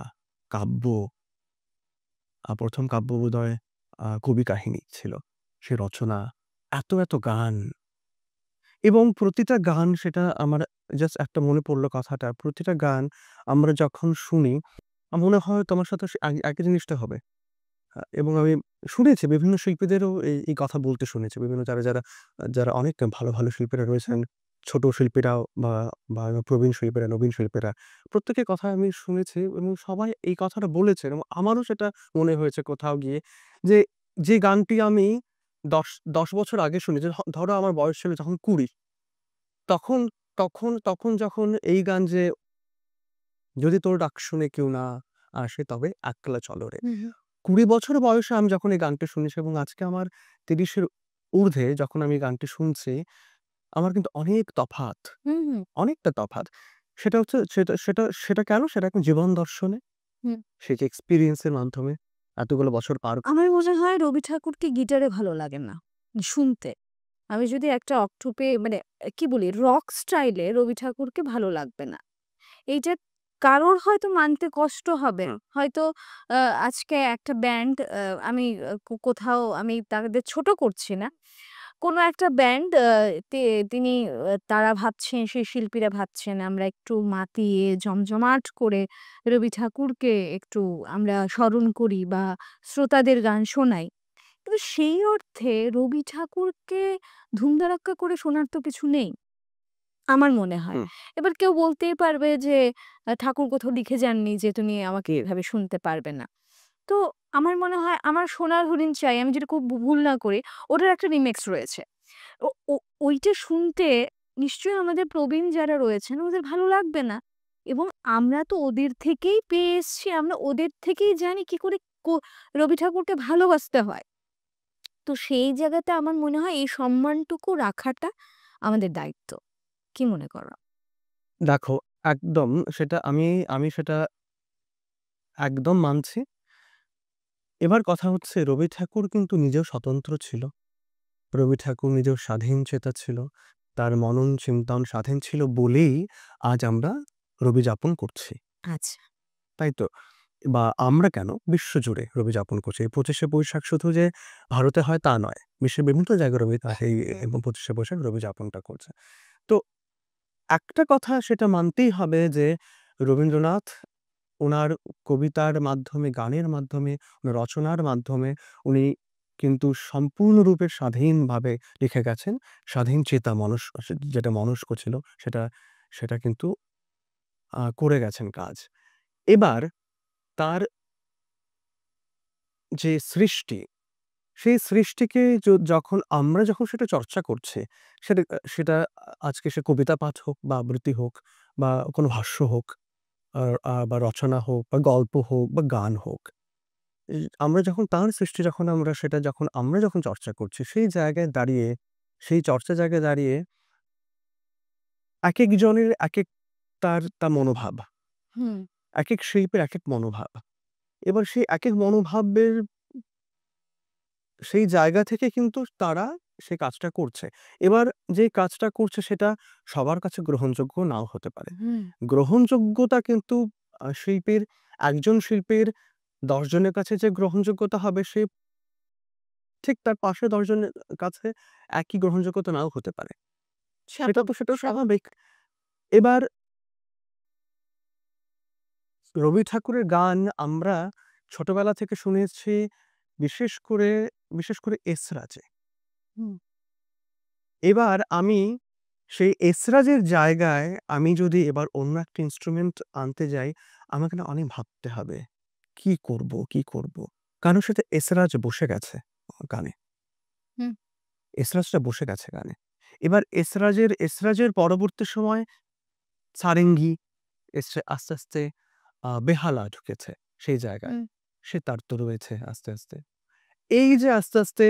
কাব্য, ১ম কাব্য বোধহয় কবি কাহিনী ছিল। সে রচনা, এত গান এবং প্রতিটা গান সেটা আমার জাস্ট একটা মনে পড়ল কথাটা। প্রতিটা গান আমরা যখন শুনি, মনে হয় তোমার সাথে একই জিনিসটা হবে। এবং আমি শুনেছি বিভিন্ন শিল্পীদেরও এই কথা বলতে শুনেছি। বিভিন্ন যারা অনেক ভালো শিল্পীরা রয়েছেন, ছোট শিল্পীরাও বা প্রবীণ শিল্পীরা, নবীন শিল্পীরা। প্রত্যেকের কথা আমি শুনেছি এবং সবাই এই কথাটা বলেছেন এবং আমারও সেটা মনে হয়েছে কোথাও গিয়ে যে, যে গানটি আমি ১০ বছর আগে শুনি, যে ধরো আমার বয়স ছিল যখন ২০, তখন তখন যখন এই গান যে, "যদি তোর ডাক শুনে কেউ না আসে তবে একলা চলো রে।" হুম, হুম। ২০ বছর বয়সে আমি যখন এই গানটি শুনেছি এবং আজকে আমার ৩০ এর ঊর্ধ্বে যখন আমি গানটি শুনছি, আমার কিন্তু অনেক তফাৎ, হুম, হুম, অনেকটা তফাৎ। সেটা কেন? সেটা এখন জীবন দর্শনে, হুম। সেই যে এক্সপেরিয়েন্স এর মাধ্যমে এতগুলো বছর পার আমার মনে হয় রবি ঠাকুরকে গিটারে ভালো লাগে না শুনতে। আমি যদি একটা অক্টোপে মানে কি বলি রক স্টাইলে রবি ঠাকুরকে ভালো লাগবে না। এইটা কারোর হয়তো মানতে কষ্ট হবে। হুম, হয়তো আ আজকে একটা ব্যান্ড আমি কোথাও আমি তাদের ছোট করছি না। কোনো একটা ব্যান্ড তিনি তারা ভাবছেন সেই শিল্পীরা ভাবছেন আমরা একটু মাতিয়ে জমজমাট করে রবি ঠাকুরকে একটু আমরা স্মরণ করি বা শ্রোতাদের গান শোনাই। কিন্তু সেই অর্থে রবি ঠাকুরকে ধুমধাড়াক্কা করে শোনার তো কিছু নেই। আমার মনে হয়। হুম, এবার কেউ বলতেই পারবে যে ঠাকুর কোথাও লিখে যাননি যে তুমি আমাকে এভাবে শুনতে পারবে না। তো আমার মনে হয় আমার সোনার হরিণ চাই আমি যদি খুব ভুল না করি ওটার একটা রিমিক্স রয়েছে। ও ও ওইটা শুনতে নিশ্চয়ই আমাদের প্রবীণ যারা রয়েছেন ওদের ভালো লাগবে না। এবং আমরা তো ওদের থেকেই পেয়ে এসছি, আমরা ওদের থেকেই জানি কি করে কো রবি ঠাকুরকে ভালোবাসতে হয়। তো সেই জায়গাতে আমার মনে হয় এই সম্মানটুকু রাখাটা আমাদের দায়িত্ব। কি মনে করো? দেখো একদম সেটা আমি সেটা একদম মানছি। এবার কথা হচ্ছে রবি ঠাকুর কিন্তু নিজেও স্বতন্ত্র ছিল। রবি ঠাকুর নিজেও স্বাধীনচেতা ছিল। তার মনন চিন্তন স্বাধীন ছিল বলেই আজ আমরা রবি যাপন করছি। আচ্ছা। তাই তো? বা আমরা কেন বিশ্বজুড়ে রবি যাপন করছি। এই ২৫শে বৈশাখ শুধু যে ভারতে হয় তা নয়। বিশ্বের বিভিন্ন জায়গায় এই এবং ২৫শে বৈশাখ রবি যাপনটা করছে। তো একটা কথা সেটা মানতেই হবে যে রবীন্দ্রনাথ উনার কবিতার মাধ্যমে, গানের মাধ্যমে, উনার রচনার মাধ্যমে উনি কিন্তু সম্পূর্ণরূপে স্বাধীনভাবে লিখে গেছেন। স্বাধীন চেতা যেটা মনস্ক ছিল সেটা সেটা কিন্তু করে গেছেন কাজ। এবার তার যে সৃষ্টি, সেই সৃষ্টিকে যখন সেটা চর্চা করছি, সেটা আজকে সে কবিতা পাঠ হোক বা আবৃত্তি হোক বা কোনো ভাষ্য হোক, আর বা রচনা হোক বা গল্প হোক বা গান হোক। আমরা যখন তার সৃষ্টি যখন আমরা যখন চর্চা করছি, সেই চর্চার জায়গায় দাঁড়িয়ে একেকজনের একেক তার মনোভাব। হুম। একেক শিল্পীর একেক মনোভাব। এবার সেই একেক মনোভাবের সেই জায়গা থেকে কিন্তু তারা সেই কাজটা করছে। এবার যে কাজটা করছে সেটা সবার কাছে গ্রহণযোগ্য নাও হতে পারে। হুম। গ্রহণযোগ্যতা কিন্তু একজন শিল্পীর ১০ জনের কাছে যে গ্রহণযোগ্যতা হবে ঠিক তার পাশে ১০ জনের কাছে একই গ্রহণযোগ্যতা নাও হতে পারে। সেটাও স্বাভাবিক। এবার রবি ঠাকুরের গান আমরা ছোটবেলা থেকে শুনে এসেছি বিশেষ করে বিশেষ করে এসরাজে। হুম। এবার আমি সেই এসরাজের জায়গায় আমি যদি এবার অন্য একটা ইন্সট্রুমেন্ট আনতে যাই, আমাকে না অনেক ভাবতে হবে। কি করব, কি করব? কারণ সাথে এসরাজ বসে গেছে গানে। হুম। এসরাজটা বসে গেছে গানে। এবার এসরাজের পরবর্তী সময় সারেঙ্গি এসছে আস্তে, আস্তে বেহালা ঢুকেছে সেই জায়গায়। হুম। সেতার তো রয়েছে আস্তে, আস্তে। এই যে আস্তে, আস্তে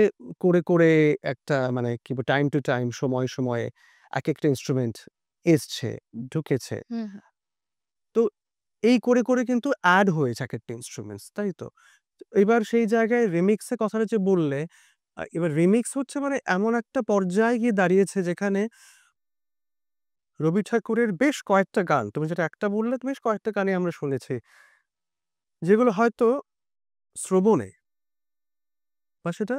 করে একটা মানে কি টাইম টু টাইম সময়ে, সময়ে একেকটা ইন্সট্রুমেন্ট এসছে, ঢুকেছে। হুম। তো এই করে কিন্তু এড হয়েছে একেকটা ইন্সট্রুমেন্টস, তাই তো? তো এবার সেই জায়গায় রিমিক্স এর কথাটা যে বললে, এবার রিমিক্স হচ্ছে মানে এমন একটা পর্যায়ে গিয়ে দাঁড়িয়েছে যেখানে রবি ঠাকুরের বেশ কয়েকটা গান, তুমি যেটা একটা বললে, বেশ কয়েকটা গানই আমরা শুনেছি। যেগুলো হয়তো শ্রবণে বা সেটা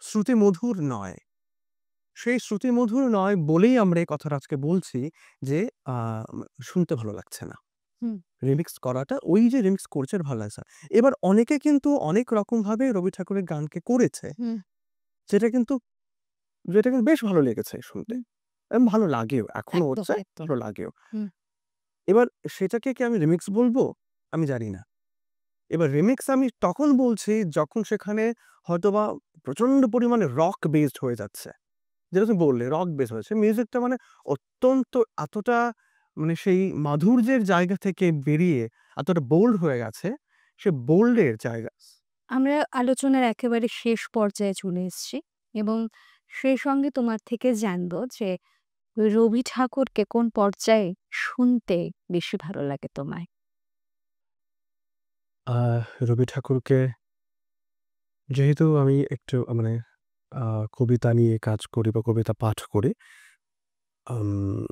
শ্রুতিমধুর নয়। সেই শ্রুতিমধুর নয় বলেই আমরা এই কথাটা আজকে বলছি যে আ শুনতে ভালো লাগছে না। হুম। রিমিক্স করাটা ওই যে রিমিক্স করছে আর ভালো লাগছে না। এবার অনেকে কিন্তু অনেক রকমভাবে রবি ঠাকুরের গানকে করেছে। হুম। যেটা কিন্তু যেটা কিন্তু বেশ ভালো লেগেছে শুনতে। হুম। এবং ভালো লাগেও। এখনো একদম, হচ্ছে, একদম। ভালো লাগেও। হুম। এবার সেটাকে কি আমি রিমিক্স বলবো? আমি জানি না। এবার রিমিক্স আমি তখন বলছি যখন সেখানে হয়তোবা প্রচন্ড পরিমাণে রক বেসড হয়ে যাচ্ছে। যেটা তুমি বললে রক বেস হয়েছে। মিউজিকটা মানে অত্যন্ত এতটা মানে সেই মাধুর্যের জায়গা থেকে বেরিয়ে এতটা বোল্ড হয়ে গেছে, সে বোল্ড এর জায়গা আমরা আলোচনার একেবারে শেষ পর্যায়ে চলে এসেছি এবং সেই সঙ্গে তোমার থেকে জানবো যে রবি ঠাকুরকে কোন পর্যায়ে শুনতে বেশি ভালো লাগে তোমায়? রবি ঠাকুরকে যেহেতু আমি একটু মানে আ কবিতা নিয়ে কাজ করি বা কবিতা পাঠ করি, আম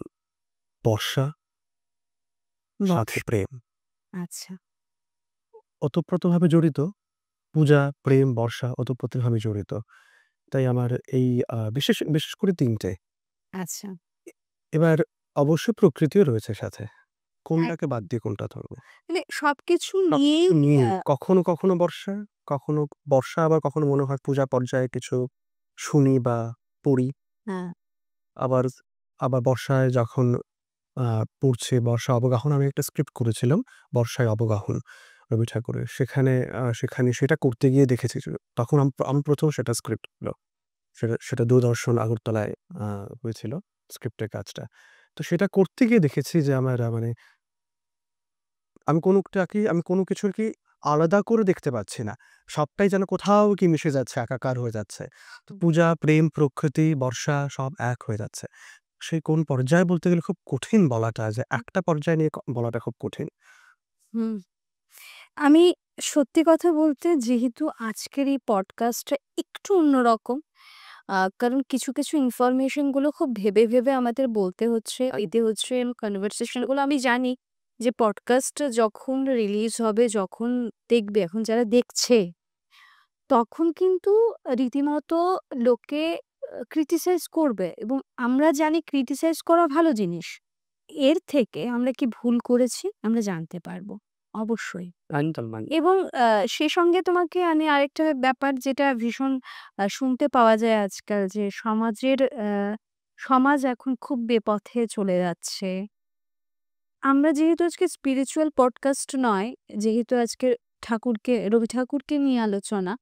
বর্ষা, সাথে প্রেম আচ্ছা। ওতপ্রোতভাবে জড়িত। পূজা, প্রেম, বর্ষা ওতপ্রোতভাবে জড়িত। তাই আমার এই বিশেষ বিশেষ করে ৩ টে। আচ্ছা। এবার অবশ্যই প্রকৃতিও রয়েছে সাথে। এক কোনটাকে বাদ দিয়ে কোনটা ধরব? মানে সবকিছু নিয়েই সবকিছু নিয়ে আ কখনো, কখনো বর্ষা, কখনো বর্ষা আবার কখনো মনে হয় পূজা পর্যায়ে কিছু শুনি বা পড়ি। হ্যাঁ। আবার আবার বর্ষায় যখন আ পড়ছে বর্ষা অবগাহন আমি একটা স্ক্রিপ্ট করেছিলাম। বর্ষায় অবগাহন রবি ঠাকুরের। সেখানে সেটা করতে গিয়ে দেখেছি যে তখন আমি ১ম সেটা স্ক্রিপ্ট ছিল। সেটা দূরদর্শন আগরতলায় আ হয়েছিল স্ক্রিপ্টের কাজটা। তো সেটা করতে গিয়ে দেখেছি যে আমার মানে আমি কোনো কিছুর কি আলাদা করে দেখতে পাচ্ছি না। সবটাই যেন কোথাও কি মিশে যাচ্ছে, একাকার হয়ে যাচ্ছে। তো পূজা, প্রেম, প্রকৃতি, বর্ষা সব এক হয়ে যাচ্ছে। সেই কোন পর্যায়ে বলতে গেলে খুব কঠিন বলাটা যে একটা পর্যায় নিয়ে বলাটা খুব কঠিন। হুম। আমি সত্যি কথা বলতে যেহেতু আজকের এই পডকাস্টটা একটু অন্যরকম। কারণ কিছু, কিছু ইনফরমেশন গুলো খুব ভেবে, ভেবে আমাদের বলতে হচ্ছে, দিতে হচ্ছে কনভারসেশন গুলো আমি জানি যে পডকাস্ট যখন রিলিজ হবে, যখন দেখবে, এখন যারা দেখছে, তখন কিন্তু রীতিমতো লোকে ক্রিটিসাইজ করবে এবং আমরা জানি ক্রিটিসাইজ করা ভালো জিনিস। এর থেকে আমরা কি ভুল করেছি আমরা জানতে পারবো। অবশ্যই। একদম, একদম। এবং সে সঙ্গে তোমাকে আমি আরেকটা ব্যাপার যেটা ভীষণ শুনতে পাওয়া যায় আজকাল যে সমাজ এখন খুব বেপথে চলে যাচ্ছে। আমরা যেহেতু আজকে স্পিরিচুয়াল পডকাস্ট নয়, যেহেতু আজকে রবি ঠাকুরকে নিয়ে আলোচনা,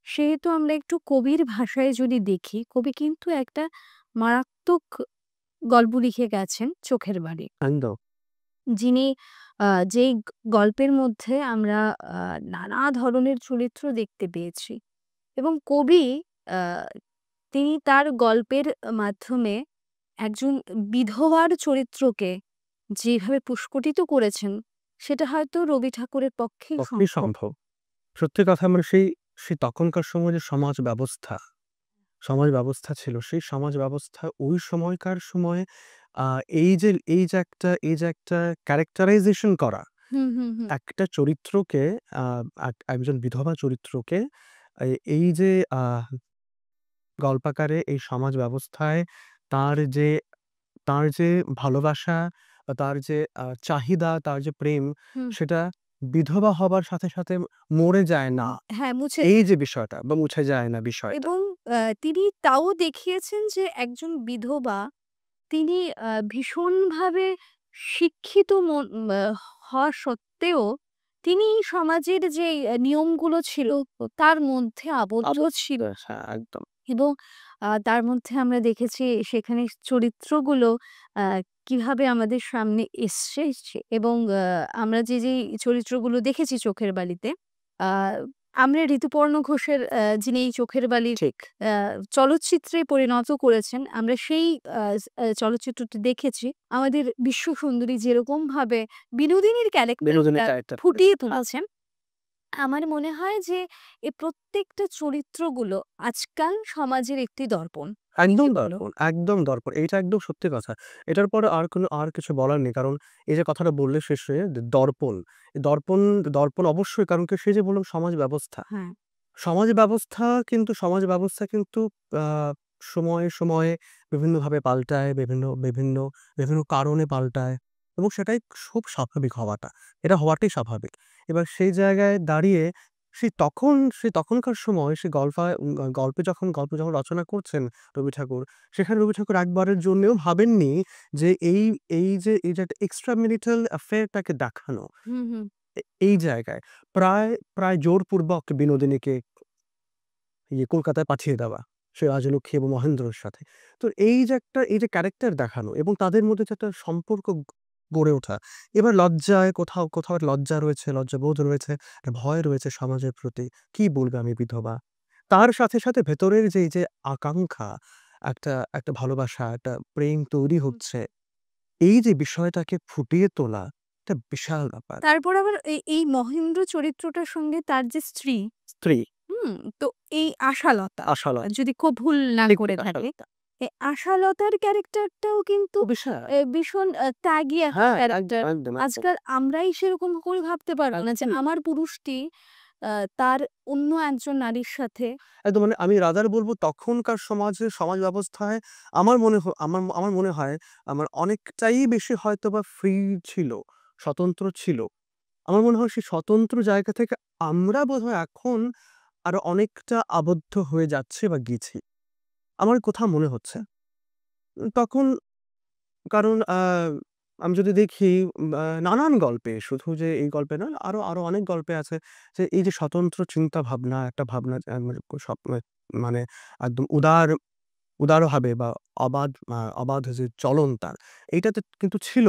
সেহেতু আমরা একটু কবির ভাষায় যদি দেখি, কবি কিন্তু একটা মারাত্মক গল্প লিখে গেছেন 'চোখের বালি'। একদম। যিনি যেই গল্পের মধ্যে আমরা আ নানা ধরনের চরিত্র দেখতে পেয়েছি এবং কবি আ তিনি তার গল্পের মাধ্যমে একজন বিধবার চরিত্রকে যেভাবে প্রস্ফুটিত করেছেন, সেটা হয়তো রবি ঠাকুরের পক্ষেই তখনই সম্ভব। সম্ভব। সত্যি কথা মানে সেই তখনকার সময় যে সমাজ ব্যবস্থা ছিল, সেই সমাজ ব্যবস্থা ওই সময়কার সময়ে আ এই যে একটা ক্যারেক্টারাইজেশন করা, হুম, হুম, হুম। একটা চরিত্রকে আ একজন বিধবা চরিত্রকে এই যে আ গল্পাকারে এই সমাজ ব্যবস্থায় তার যে তার যে ভালোবাসা, তার যে চাহিদা, তার যে প্রেম, হুম। সেটা বিধবা হবার সাথে, সাথে মরে যায় না। হ্যাঁ, মুছে এই যে বিষয়টা বা মুছে যায় না বিষয়টা। এবং তিনি তাও দেখিয়েছেন যে একজন বিধবা তিনি ভীষণভাবে শিক্ষিত হওয়া সত্ত্বেও তিনি সমাজের যে নিয়মগুলো ছিল তার মধ্যে আবদ্ধ ছিল হ্যাঁ, একদম। এবং তার মধ্যে আমরা দেখেছি সেখানে চরিত্রগুলো আ কিভাবে আমাদের সামনে এসছে এবং আমরা যেই চরিত্রগুলো দেখেছি চোখের বালিতে, আ আমরা ঋতুপর্ণ ঘোষের যিনি এই চোখের বালির ঠিক। আ চলচ্চিত্রে পরিণত করেছেন, আমরা সেই চলচ্চিত্রটি দেখেছি। আমাদের বিশ্বসুন্দরী যেরকমভাবে বিনোদিনীর বিনোদিনীর ক্যারেক্টারটা ক্যারেক্টার ফুটিয়ে তুলেছেন, আমার মনে হয় যে এই প্রত্যেকটা চরিত্রগুলো আজকাল সমাজের একটি দর্পণ। একদম কি বলো? দর্পণ, একদম দর্পণ। এইটা একদম সত্যি কথা। এটার পরে আর কিছু বলার নেই। কারণ এই যে কথাটা বললে শেষে দর্পণ। এই দর্পণ অবশ্যই, কারণ কি সেই যে বললাম সমাজ ব্যবস্থা। হ্যাঁ, সমাজ ব্যবস্থা কিন্তু আ সময়ে, সময়ে বিভিন্নভাবে পাল্টায়, বিভিন্ন কারণে পাল্টায় এবং সেটাই খুব স্বাভাবিক হওয়াটা। এটা হওয়াটাই স্বাভাবিক। এবার সেই জায়গায় দাঁড়িয়ে সেই তখনকার সময় সেই গল্প যখন রচনা করছেন রবি ঠাকুর, সেখানে রবি ঠাকুর একবারের জন্যেও ভাবেননি যে এই যে একটা এক্সট্রা ম্যারিটাল অ্যাফেয়ার টাকে দেখানো, হুম, হুম। এই জায়গায় প্রায় প্রায় জোরপূর্বক বিনোদিনীকে কলকাতায় পাঠিয়ে দেওয়া। সে রাজলক্ষ্মী এবং মহেন্দ্রর সাথে। তো এই যে ক্যারেক্টার দেখানো এবং তাদের মধ্যে যে একটা সম্পর্ক গড়ে ওঠা। এবার কোথাও একটা লজ্জা রয়েছে, লজ্জাবোধ রয়েছে, একটা ভয় রয়েছে সমাজের প্রতি। কি বলবে আমি বিধবা? তার সাথে ভেতরের যে এই যে আকাঙ্খা, একটা ভালোবাসা, একটা প্রেম তৈরি হচ্ছে। এই যে বিষয়টাকে ফুটিয়ে তোলা, একটা বিশাল ব্যাপার। তারপর আবার এই মহেন্দ্র চরিত্রটার সঙ্গে তার যে স্ত্রী, স্ত্রী, হুম? তো এই আশালতা, আশালতা, যদি খুব ভুল না ঠিক করে থাকি, আশালতা। এই আশালতার ক্যারেক্টারটাও কিন্তু বিশাল। ভীষণ ত্যাগী একটা হ্যাঁ, ক্যারেক্টার। একদম। আজকাল আমরাই সেরকম করে ভাবতে পারব না যে আমার পুরুষটি আ তার অন্য একজন নারীর সাথে একদম, মানে আমি রাদার বলব তখনকার সমাজ ব্যবস্থায় আমার মনে হয় আমার অনেকটাই বেশি হয়তোবা ফ্রি ছিল, স্বতন্ত্র ছিল। আমার মনে হয় সেই স্বতন্ত্র জায়গা থেকে আমরা বোধহয় এখন আরো অনেকটা আবদ্ধ হয়ে যাচ্ছি বা গেছি। আমার কোথাও মনে হচ্ছে। তখন কারণ আমি যদি দেখি নানান গল্পে, শুধু যে এই গল্পে নয়, আরো অনেক গল্পে আছে যে এই যে স্বতন্ত্র চিন্তা ভাবনা, একটা ভাবনা মানে মানে একদম উদারভাবে বা অবাধ যে চলন তার, এইটাতে কিন্তু ছিল।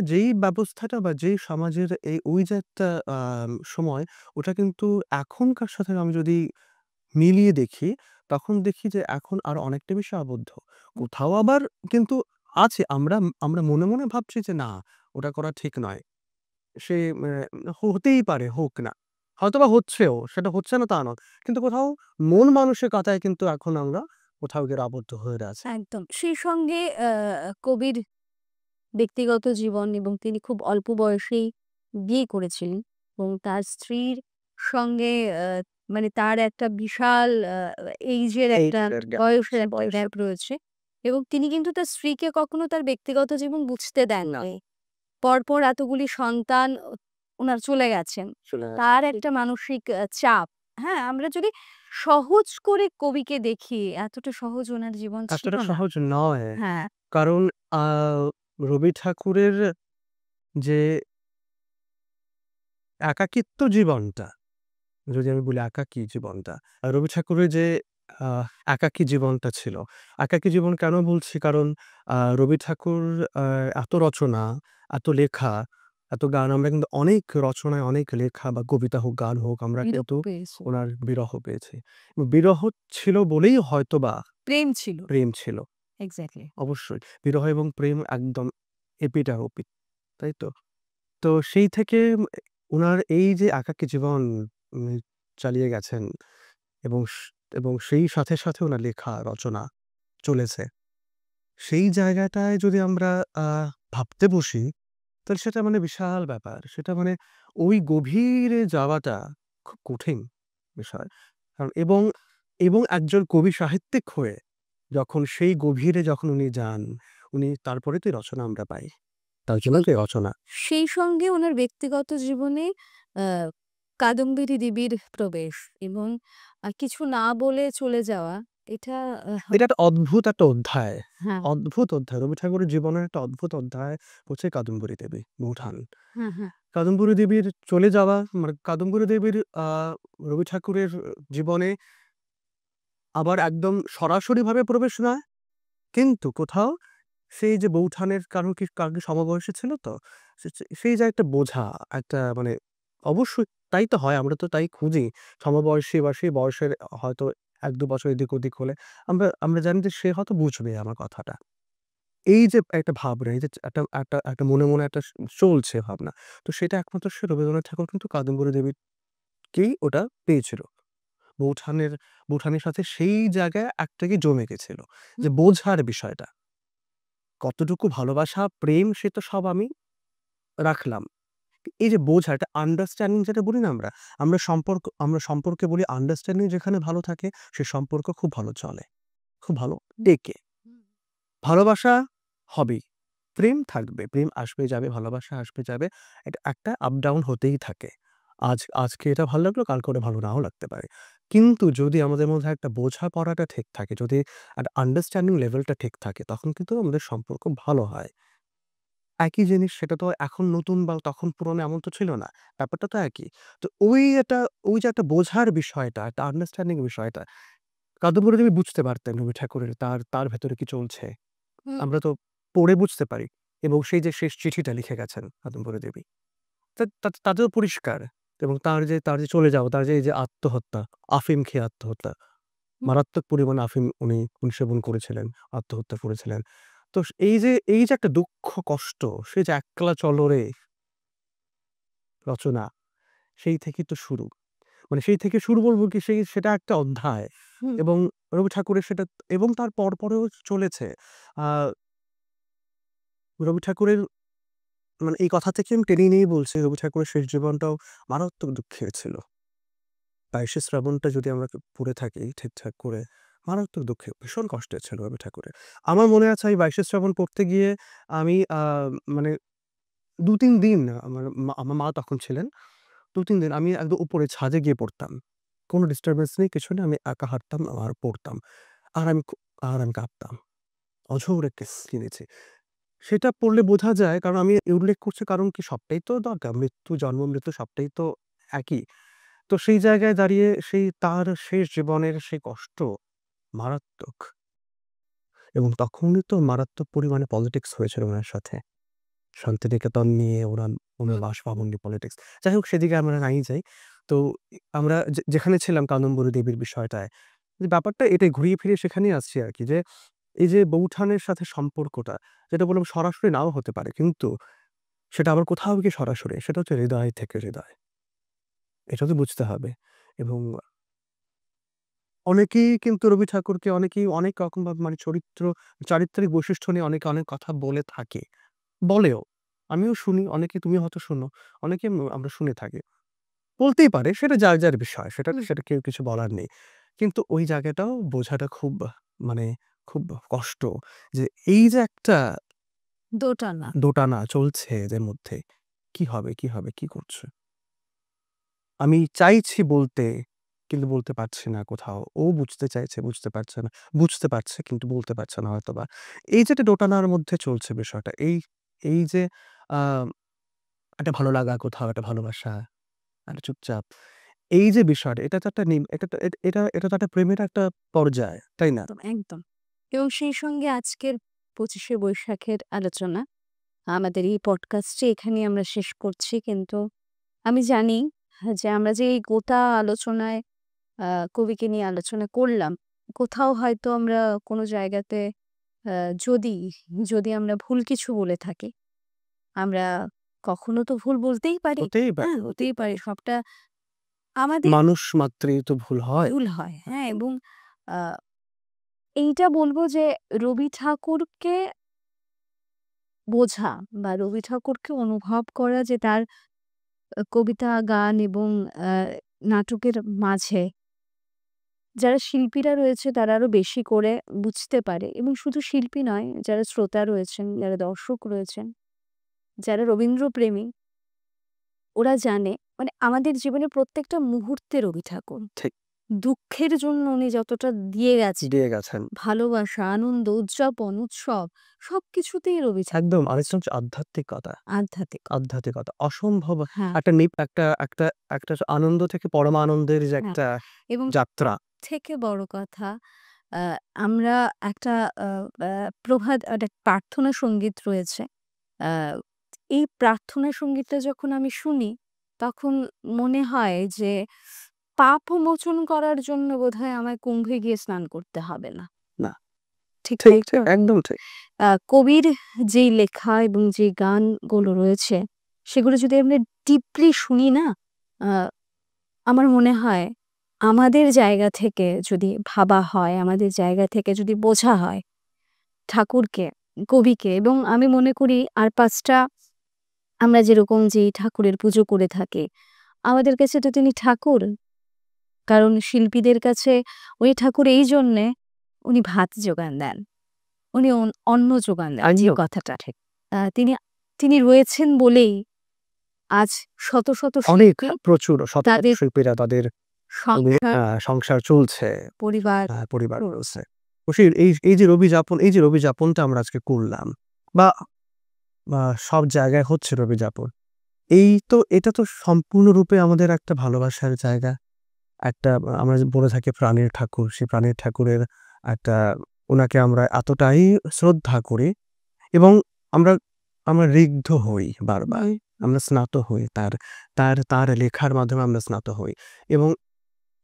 যেই ব্যবস্থাটা বা যেই সমাজের ওই যে একটা সময়, ওটা কিন্তু এখনকার সাথে আমি যদি মিলিয়ে দেখি, তখন দেখি যে এখন আরো অনেকটা বেশি আবদ্ধ। কোথাও আবার কিন্তু আছে, আমরা মনে ভাবছি যে না, ওটা করা ঠিক নয়। সে হতেই পারে, হোক না। হয়তোবা হচ্ছেও, সেটা হচ্ছে না তা নয়। কিন্তু কোথাও মন মানসিকতায় কিন্তু এখন আমরা কোথাও গিয়ে আবদ্ধ হয়ে আছি। একদম। সেই সঙ্গে কবির ব্যক্তিগত জীবন এবং তিনি খুব অল্প বয়সেই বিয়ে করেছিলেন এবং তার স্ত্রীর সঙ্গে মানে তার একটা বিশাল এইজের একটা এইটার গ্যাপ বয়সের একটা বয়স গ্যাপ রয়েছে এবং তিনি কিন্তু তার স্ত্রীকে কখনো তার ব্যক্তিগত জীবন বুঝতে না, দেননি। পরপর এতগুলি সন্তান উনার চলে গেছেন। চলে গেছে। তার একটা মানসিক চাপ। হ্যাঁ, আমরা যদি সহজ করে কবিকে দেখি, এতটা সহজ উনার জীবন ছিল এতটা না। সহজ নয়। হ্যাঁ, কারণ আ রবি ঠাকুরের যে একাকিত্ব জীবনটা, যদি আমি বলি একাকী জীবনটা, রবি ঠাকুরের যে আ একাকী জীবনটা ছিল। একাকী জীবন কেন বলছি? কারণ রবি ঠাকুর আ এত রচনা, এত লেখা, এত গান, আমরা কিন্তু অনেক রচনায়, অনেক লেখা বা কবিতা হোক, গান হোক, আমরা বিরহ কিন্তু পেয়েছে। উনার বিরহ পেয়েছি। বিরহ ছিল বলেই হয়তোবা প্রেম ছিল। প্রেম ছিল। এক্সাক্টলি। অবশ্যই। বিরহ এবং প্রেম একদম এপিঠ আর ওপিঠ। তাই তো? তো সেই থেকে উনার এই যে একাকী জীবন উনি চালিয়ে গেছেন এবং এবং সেই সাথে উনার লেখা, রচনা চলেছে। সেই জায়গাটায় যদি আমরা আ ভাবতে বসি, তাহলে সেটা মানে বিশাল ব্যাপার। সেটা মানে ওই গভীরে যাওয়াটা খুব কঠিন বিষয়। এবং একজন কবি সাহিত্যিক হয়ে যখন সেই গভীরে উনি যান, তারপরে তো এই রচনা আমরা পাই। তার জন্য তো এই রচনা। সেই সঙ্গে উনার ব্যক্তিগত জীবনে আ কাদম্বিনী দেবীর প্রবেশ এবং কিছু না বলে চলে যাওয়া। এটা এটা একটা অদ্ভুত একটা অধ্যায়। হ্যাঁ, অদ্ভুত অধ্যায়। রবি ঠাকুরের জীবনের একটা অদ্ভুত অধ্যায় হচ্ছে কাদম্বরী দেবী, বৌঠান। হ্যাঁ, হ্যাঁ। কাদম্বরী দেবীর চলে যাওয়া মানে কাদম্বরী দেবীর রবি ঠাকুরের জীবনে আবার একদম সরাসরিভাবে প্রবেশ নয়, কিন্তু কোথাও সেই যে বৌঠানের কারো কি সমবয়সী ছিল তো? সেই যে একটা বোঝা, একটা মানে অবশ্যই তাই তো হয়। আমরা তো তাই খুঁজি। সমবয়সী বা সেই বয়সের হয়তো ১-২ বছর এদিক-ওদিক হলে আমরা জানি যে সে হয়তো বুঝবে আমার কথাটা। এই যে একটা ভাবনা, এই যে একটা একটা একটা মনে একটা চলছে ভাবনা। তো সেটা একমাত্র সে রবীন্দ্রনাথ ঠাকুর কিন্তু কাদম্বরী দেবীকেই ওটা পেয়েছিল। বৌঠানের বৌঠানের সাথে সেই জায়গায় একটা কি জমে গেছিল। যে হুম, বোঝার বিষয়টা। কতটুকু ভালোবাসা, প্রেম সে তো সব আমি রাখলাম। এই যে বোঝা, একটা আন্ডারস্ট্যান্ডিং যেটা বলি না আমরা, আমরা সম্পর্কে বলি আন্ডারস্ট্যান্ডিং যেখানে ভালো থাকে, সে সম্পর্ক খুব ভালো চলে। খুব ভালো টেকে। হুম। ভালোবাসা হবেই। প্রেম থাকবে। প্রেম আসবে যাবে, ভালোবাসা আসবে যাবে। এটা একটা আপ ডাউন হতেই থাকে। আজকে এটা ভালো লাগলো, কালকে ওটা ভালো নাও লাগতে পারে। কিন্তু যদি আমাদের মধ্যে একটা বোঝাপড়াটা ঠিক থাকে, যদি একটা আন্ডারস্ট্যান্ডিং লেভেলটা ঠিক থাকে, তখন কিন্তু আমাদের সম্পর্ক ভালো হয়। একই জিনিস সেটা তো এখন নতুন বা তখন পুরনো এমন তো ছিল না। ব্যাপারটা তো একই। তো ওই যে একটা বোঝার বিষয়টা, একটা আন্ডারস্ট্যান্ডিং বিষয়টা, কাদম্বরী দেবী বুঝতে পারতেন রবি ঠাকুরের তার ভেতরে কি চলছে। হুম, আমরা তো পড়ে বুঝতে পারি এবং সেই যে শেষ চিঠিটা লিখে গেছেন কাদম্বরী দেবী। তাতেও পরিষ্কার এবং তার যে চলে যাওয়া, তার যে এই যে আত্মহত্যা, আফিম খেয়ে আত্মহত্যা। হুম। মারাত্মক পরিমাণে আফিম উনি সেবন করেছিলেন, আত্মহত্যা করেছিলেন। তো এই যে একটা দুঃখ কষ্ট, সে যে 'একলা চলো রে' রচনা, সেই থেকেই তো শুরু। মানে সেই থেকে শুরু বলব কি সেটা একটা অধ্যায় হুম, এবং রবি ঠাকুরের সেটা এবং তার পরেও চলেছে। আ রবি ঠাকুরের মানে এই কথা থেকে আমি টেনে নিয়েই বলছি, রবি ঠাকুরের শেষ জীবনটাও মারাত্মক দুঃখের ছিল। ২২শে শ্রাবণটা যদি আমরা পড়ে থাকি ঠিকঠাক করে, মারাত্মক দুঃখের, ভীষণ কষ্টের ছিল রবি ঠাকুরের। আমার মনে আছে আমি ২২শে শ্রাবণ পড়তে গিয়ে আমি মানে ২-৩ দিন আমার মা তখন ছিলেন। ২-৩ দিন আমি একদম উপরে ছাদে গিয়ে পড়তাম। কোনো ডিস্টার্বেন্স নেই, কিছু নেই। আমি একা হাঁটতাম আর পড়তাম। আর আমি খু আর আমি কাঁপতাম। অঝোরে কেঁদেছি। সেটা পড়লে বোঝা যায় কারণ আমি উল্লেখ করছি কারণ কি সবটাই তো দরকার। মৃত্যু, জন্ম মৃত্যু সবটাই তো একই। তো সেই জায়গায় দাঁড়িয়ে তার শেষ জীবনের সেই কষ্ট মারাত্মক এবং তখনই তো মারাত্মক পরিমাণে পলিটিক্স হয়েছিল উনার সাথে। শান্তিনিকেতন নিয়ে উনার হুম, বাসভবন নিয়ে পলিটিক্স। যাই হোক সেদিকে আমরা নাই যাই। তো আমরা যেখানে ছিলাম কাদম্বরী দেবীর বিষয়টায়, যে ব্যাপারটা এটাই ঘুরিয়ে ফিরিয়ে সেখানেই আসছি আরকি যে, এই যে বৌঠানের সাথে সম্পর্কটা, যেটা বললাম সরাসরি নাও হতে পারে। কিন্তু সেটা আবার কোথাও গিয়ে সরাসরি। সেটা হচ্ছে হৃদয় থেকে হৃদয়। এটা তো বুঝতে হবে এবং অনেকেই কিন্তু রবি ঠাকুরকে অনেক রকমভাবে মানে চারিত্রিক বৈশিষ্ট্য নিয়ে অনেকে অনেক কথা বলে থাকে। বলেও। আমিও শুনি, তুমিও হয়তো শোনো। অনেকে আমরা শুনে থাকি। বলতেই পারে সেটা যার বিষয়। সেটা হুম। সেটা কেউ কিছু বলার নেই। কিন্তু ওই জায়গাটাও বোঝাটা খুব মানে খুব কষ্ট যে এই যে একটা দোটানা। দোটানা চলছে এদের মধ্যে। কি হবে, কি হবে, কি করছে? আমি চাইছি বলতে, কিন্তু বলতে পারছি না কোথাও। ও বুঝতে চাইছে, বুঝতে পারছে না। বুঝতে পারছে কিন্তু বলতে পারছে না হয়তোবা। এই যে একটা দোটানার মধ্যে চলছে বিষয়টা। এই যে আ একটা ভালো লাগা কোথাও, একটা ভালোবাসা, একটা চুপচাপ। এই যে বিষয়টা এটা তো একটা এটা তো একটা প্রেমের একটা পর্যায়, তাই না? একদম, একদম। এবং সেই সঙ্গে আজকের ২৫শে বৈশাখের আলোচনা, আমাদের এই পডকাস্টটি এখানেই আমরা শেষ করছি। কিন্তু আমি জানি যে আমরা যে এই গোটা আলোচনায় আ কবিকে নিয়ে আলোচনা করলাম, কোথাও হয়তো আমরা কোনো জায়গাতে আ যদি, যদি আমরা ভুল কিছু বলে থাকি, আমরা কখনো তো ভুল বলতেই পারি। হতেই পারে। হ্যাঁ, হতেই পারে। সবটা আমাদের মানুষ মাত্রই তো ভুল হয়। ভুল হয়। হ্যাঁ, এবং আ এইটা বলব যে রবি ঠাকুরকে বোঝা বা রবি ঠাকুরকে অনুভব করা যে তার কবিতা, গান এবং আ নাটকের মাঝে যারা শিল্পীরা রয়েছে তারা আরো বেশি করে বুঝতে পারে এবং শুধু শিল্পী নয়, যারা শ্রোতা রয়েছেন, যারা দর্শক রয়েছেন, যারা রবীন্দ্রপ্রেমী, ওরা জানে মানে আমাদের জীবনের প্রত্যেকটা মুহূর্তে রবি ঠাকুর। ঠিক। দুঃখের জন্য উনি যতটা দিয়ে গেছেন, দিয়ে গেছেন। ভালোবাসা, আনন্দ, উদযাপন, উৎসব সবকিছুতেই রবি একদম আরেকটা হচ্ছে আধ্যাত্মিকতা। আধ্যাত্মিক। আধ্যাত্মিকতা অসম্ভব হ্যাঁ, একটা একটা আনন্দ থেকে পরমানন্দের যে হ্যাঁ। একটা এবং যাত্রা। থেকে বড় কথা আ আমরা একটা আ আ একটা প্রার্থনা সঙ্গীত রয়েছে। আ এই প্রার্থনা সঙ্গীতটা যখন আমি শুনি, তখন মনে হয় যে পাপ মোচন করার জন্য বোধহয় আমায় কুম্ভে গিয়ে স্নান করতে হবে না। না, ঠিক ঠিক, তাই তো? ঠিক, একদম ঠিক। কবির যেই লেখা এবং যে গানগুলো রয়েছে, সেগুলো যদি আমরা ডিপলি শুনি না, আ আমার মনে হয় আমাদের জায়গা থেকে যদি ভাবা হয়, আমাদের জায়গা থেকে যদি বোঝা হয় ঠাকুরকে, কবিকে, এবং আমি মনে করি আর ৫ টা আমরা যেরকম যেই ঠাকুরের পুজো করে থাকি, আমাদের কাছে তো তিনি ঠাকুর। কারণ শিল্পীদের কাছে ওই ঠাকুর এইজন্যে উনি ভাত যোগান দেন। উনি অন্ন যোগান দেন, যে একদম কথাটা ঠিক। তিনি তিনি রয়েছেন বলেই আজ শত, শত অনেক শিল্পী প্রচুর শত, শত তাদের শিল্পীরা তাদের সংসার, সংসার চলছে, পরিবার পরিবার চলছে। তো এই যে রবি যাপনটা আমরা আজকে করলাম বা সব জায়গায় হচ্ছে রবি যাপন। এটা তো সম্পূর্ণরূপে আমাদের একটা ভালোবাসার জায়গা। একটা আমরা যে বলে থাকি প্রাণের ঠাকুর, সেই প্রাণের ঠাকুরের একটা উনাকে আমরা এতটাই শ্রদ্ধা করি এবং আমরা আমরা ঋগ্ধ হই বারবার। হুম, আমরা স্নাত হই তার লেখার মাধ্যমে আমরা স্নাত হই এবং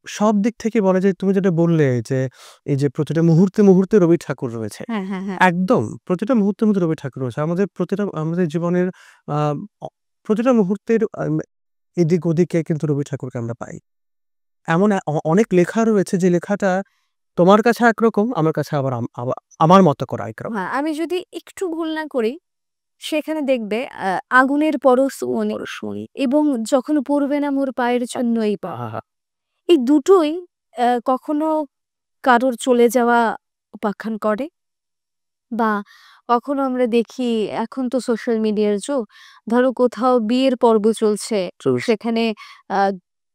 সব দিক থেকে বলা যায় তুমি যেটা বললে যে, এই যে প্রতিটা মুহূর্তে, মুহূর্তে রবি ঠাকুর রয়েছে। হ্যাঁ, হ্যাঁ, হ্যাঁ। একদম প্রতিটা মুহূর্তে, মুহূর্তে রবি ঠাকুর রয়েছে। আমাদের জীবনের আ অ প্রতিটা মুহূর্তের এদিক ওদিকে কিন্তু রবি ঠাকুরকে আমরা পাই। এমন অনেক লেখা রয়েছে যে লেখাটা তোমার কাছে একরকম, আমার কাছে আবার আমার মতো করে আরেকরকম। হ্যাঁ, আমি যদি একটু ভুল না করি, সেখানে দেখবে আগুনের পরশ অনেক সই এবং যখন পড়বে না মোর পায়ের জন্য এই পা। আহা! এই দুটোই কখনো কারোর চলে যাওয়া উপাখ্যান করে, বা কখনো আমরা দেখি এখন তো সোশ্যাল মিডিয়ার যুগ, ধরো কোথাও বিয়ের পর্ব চলছে, সেখানে আ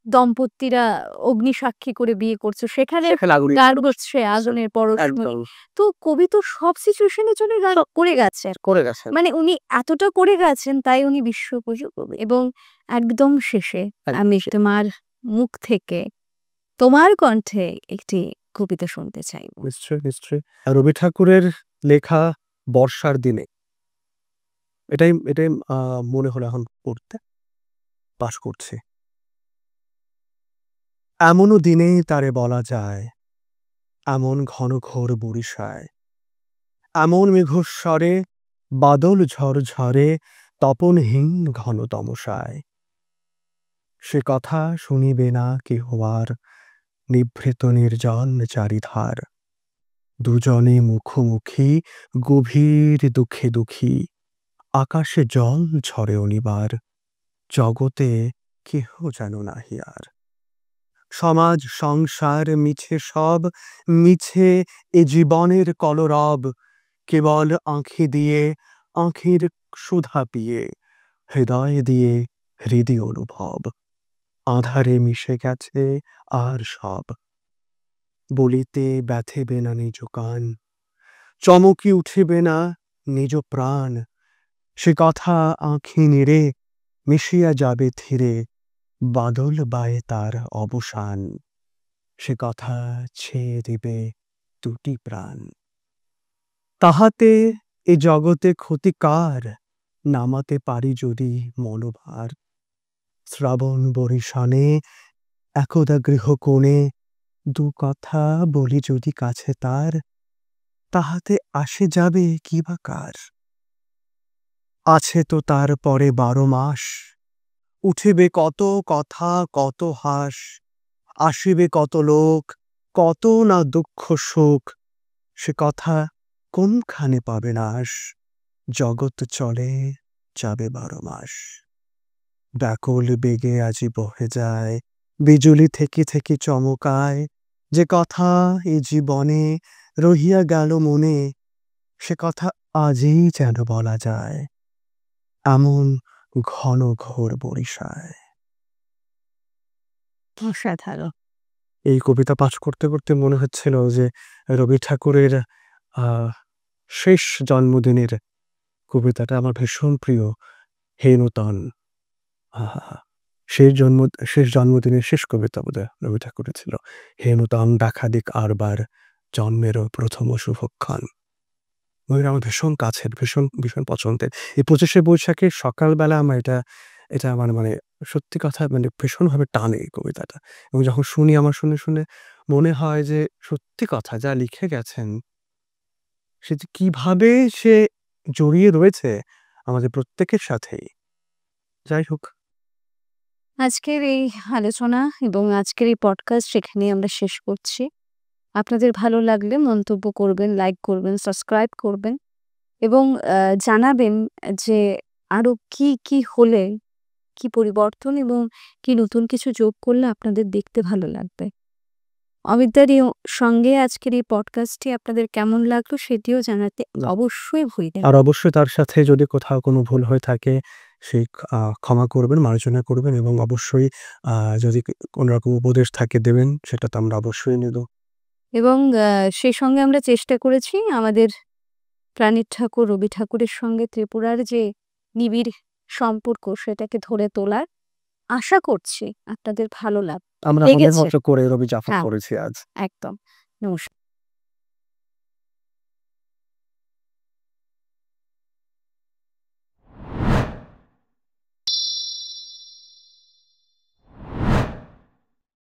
দম্পতিরা অগ্নিসাক্ষী করে বিয়ে করছে। সেখানে সেখানে আগুনের গান পরশ। হচ্ছে আগুনের পরশমণি। একদম তো কবি তো সব সিচুয়েশন এর জন্য গান করে গেছেন। করে গেছেন। মানে উনি এতটা করে গেছেন তাই উনি বিশ্বকবি কবি। এবং একদম শেষে আমি তোমার মুখ থেকে, তোমার কণ্ঠে একটি কবিতা শুনতে চাইব। নিশ্চয়ই, নিশ্চয়ই। রবি ঠাকুরের লেখা বর্ষার দিনে এটাই মনে হলো এখন পড়তে। পাঠ করছি। এমনও দিনে তারে বলা যায়, এমন ঘনঘোর বরিশায়, এমন মেঘস্বরে বাদল ঝরঝরে তপনহীন ঘন তমসায়। সে কথা শুনিবে না কেহ আর, নিভৃত নির্জন চারিধার। দুজনে মুখোমুখি গভীর দুঃখে দুঃখী, আকাশে জল ঝরে অনিবার, জগতে কেহ যেন নাহি আর। সমাজ সংসার মিছে সব, মিছে এ জীবনের কলরব, কেবল আঁখি দিয়ে আঁখির সুধা পিয়ে, হৃদয় দিয়ে হৃদি অনুভব, আঁধারে মিশে গেছে আর সব। বলিতে ব্যথিবে না নিজ কান, চমকি উঠিবে না নিজ প্রাণ, সে কথা আঁখি নিরে মিশিয়া যাবে ধীরে, বাদল বায়ে তার অবসান, সে কথা ছেয়ে দিবে দুটি প্রাণ। তাহাতে এ জগতে ক্ষতি কার, নামাতে পারি যদি মনোভার। শ্রাবণ বরিশানে একদা গৃহকোণে দু কথা বলি যদি কাছে তার, তাহাতে আসে যাবে কি বা কার। আছে তো তার পরে ১২ মাস, উঠিবে কত কথা কত হাস, আসিবে কত লোক, কত না দুঃখ শোক, সে কথা কোনখানে পাবে নাশ, জগৎ চলে যাবে ১২ মাস। ব্যাকুল বেগে আজি বহে যায়, বিজুলি থেকে থেকে চমকায়, যে কথা এ জীবনে রহিয়া গেল মনে, সে কথা আজই যেন বলা যায়, এমন ঘন ঘোর বরিশায়। অসাধারণ। এই কবিতা পাঠ করতে, করতে মনে হচ্ছিল যে রবি ঠাকুরের আ শেষ জন্মদিনের কবিতাটা আমার ভীষণ প্রিয়। 'হে নূতন'। আহা! শেষ জন্মদিনের শেষ কবিতা বোধহয় রবি ঠাকুরের ছিল। 'হে নূতন দেখা দিক আরবার জন্মেরও প্রথম শুভক্ষণ।' বইটা আমার ভীষণ কাছের, ভীষণ পছন্দের। এই ২৫শে বৈশাখের সকালবেলা আমার এটা আমার মানে সত্যি কথা মানে ভীষণভাবে টানে এই কবিতাটা। এবং যখন শুনি আমার শুনে মনে হয় যে সত্যি কথা যা লিখে গেছেন সে যে কিভাবে সে জড়িয়ে রয়েছে আমাদের প্রত্যেকের সাথেই। যাই হোক, আজকের এই আলোচনা এবং আজকের এই পডকাস্ট এখানেই আমরা শেষ করছি। আপনাদের ভালো লাগলে মন্তব্য করবেন, লাইক করবেন, সাবস্ক্রাইব করবেন এবং জানাবেন যে আরো কি হলে, কি পরিবর্তন এবং কি নতুন কিছু যোগ করলে আপনাদের দেখতে ভালো লাগবে। অমিতদার সঙ্গে আজকের এই পডকাস্টটি আপনাদের কেমন লাগলো সেটিও জানাতে না। অবশ্যই ভুলবেন আর না। অবশ্যই তার সাথে যদি কোথাও কোনো ভুল হয়ে থাকে সেই ক্ষমা করবেন, মার্জনা করবেন এবং অবশ্যই আ যদি কোনো রকম উপদেশ থাকে দেবেন সেটা তো আমরা অবশ্যই নেব। এবং সেই সঙ্গে আমরা চেষ্টা করেছি আমাদের প্রাণের ঠাকুর রবি ঠাকুরের সঙ্গে ত্রিপুরার যে নিবিড় সম্পর্ক সেটাকে ধরে তোলার আশা করছি আপনাদের ভালো আমরা আমাদের লেগেছে। মতো করে রবি জাফর হ্যাঁ, করেছি আজ। একদম। নমস্কার।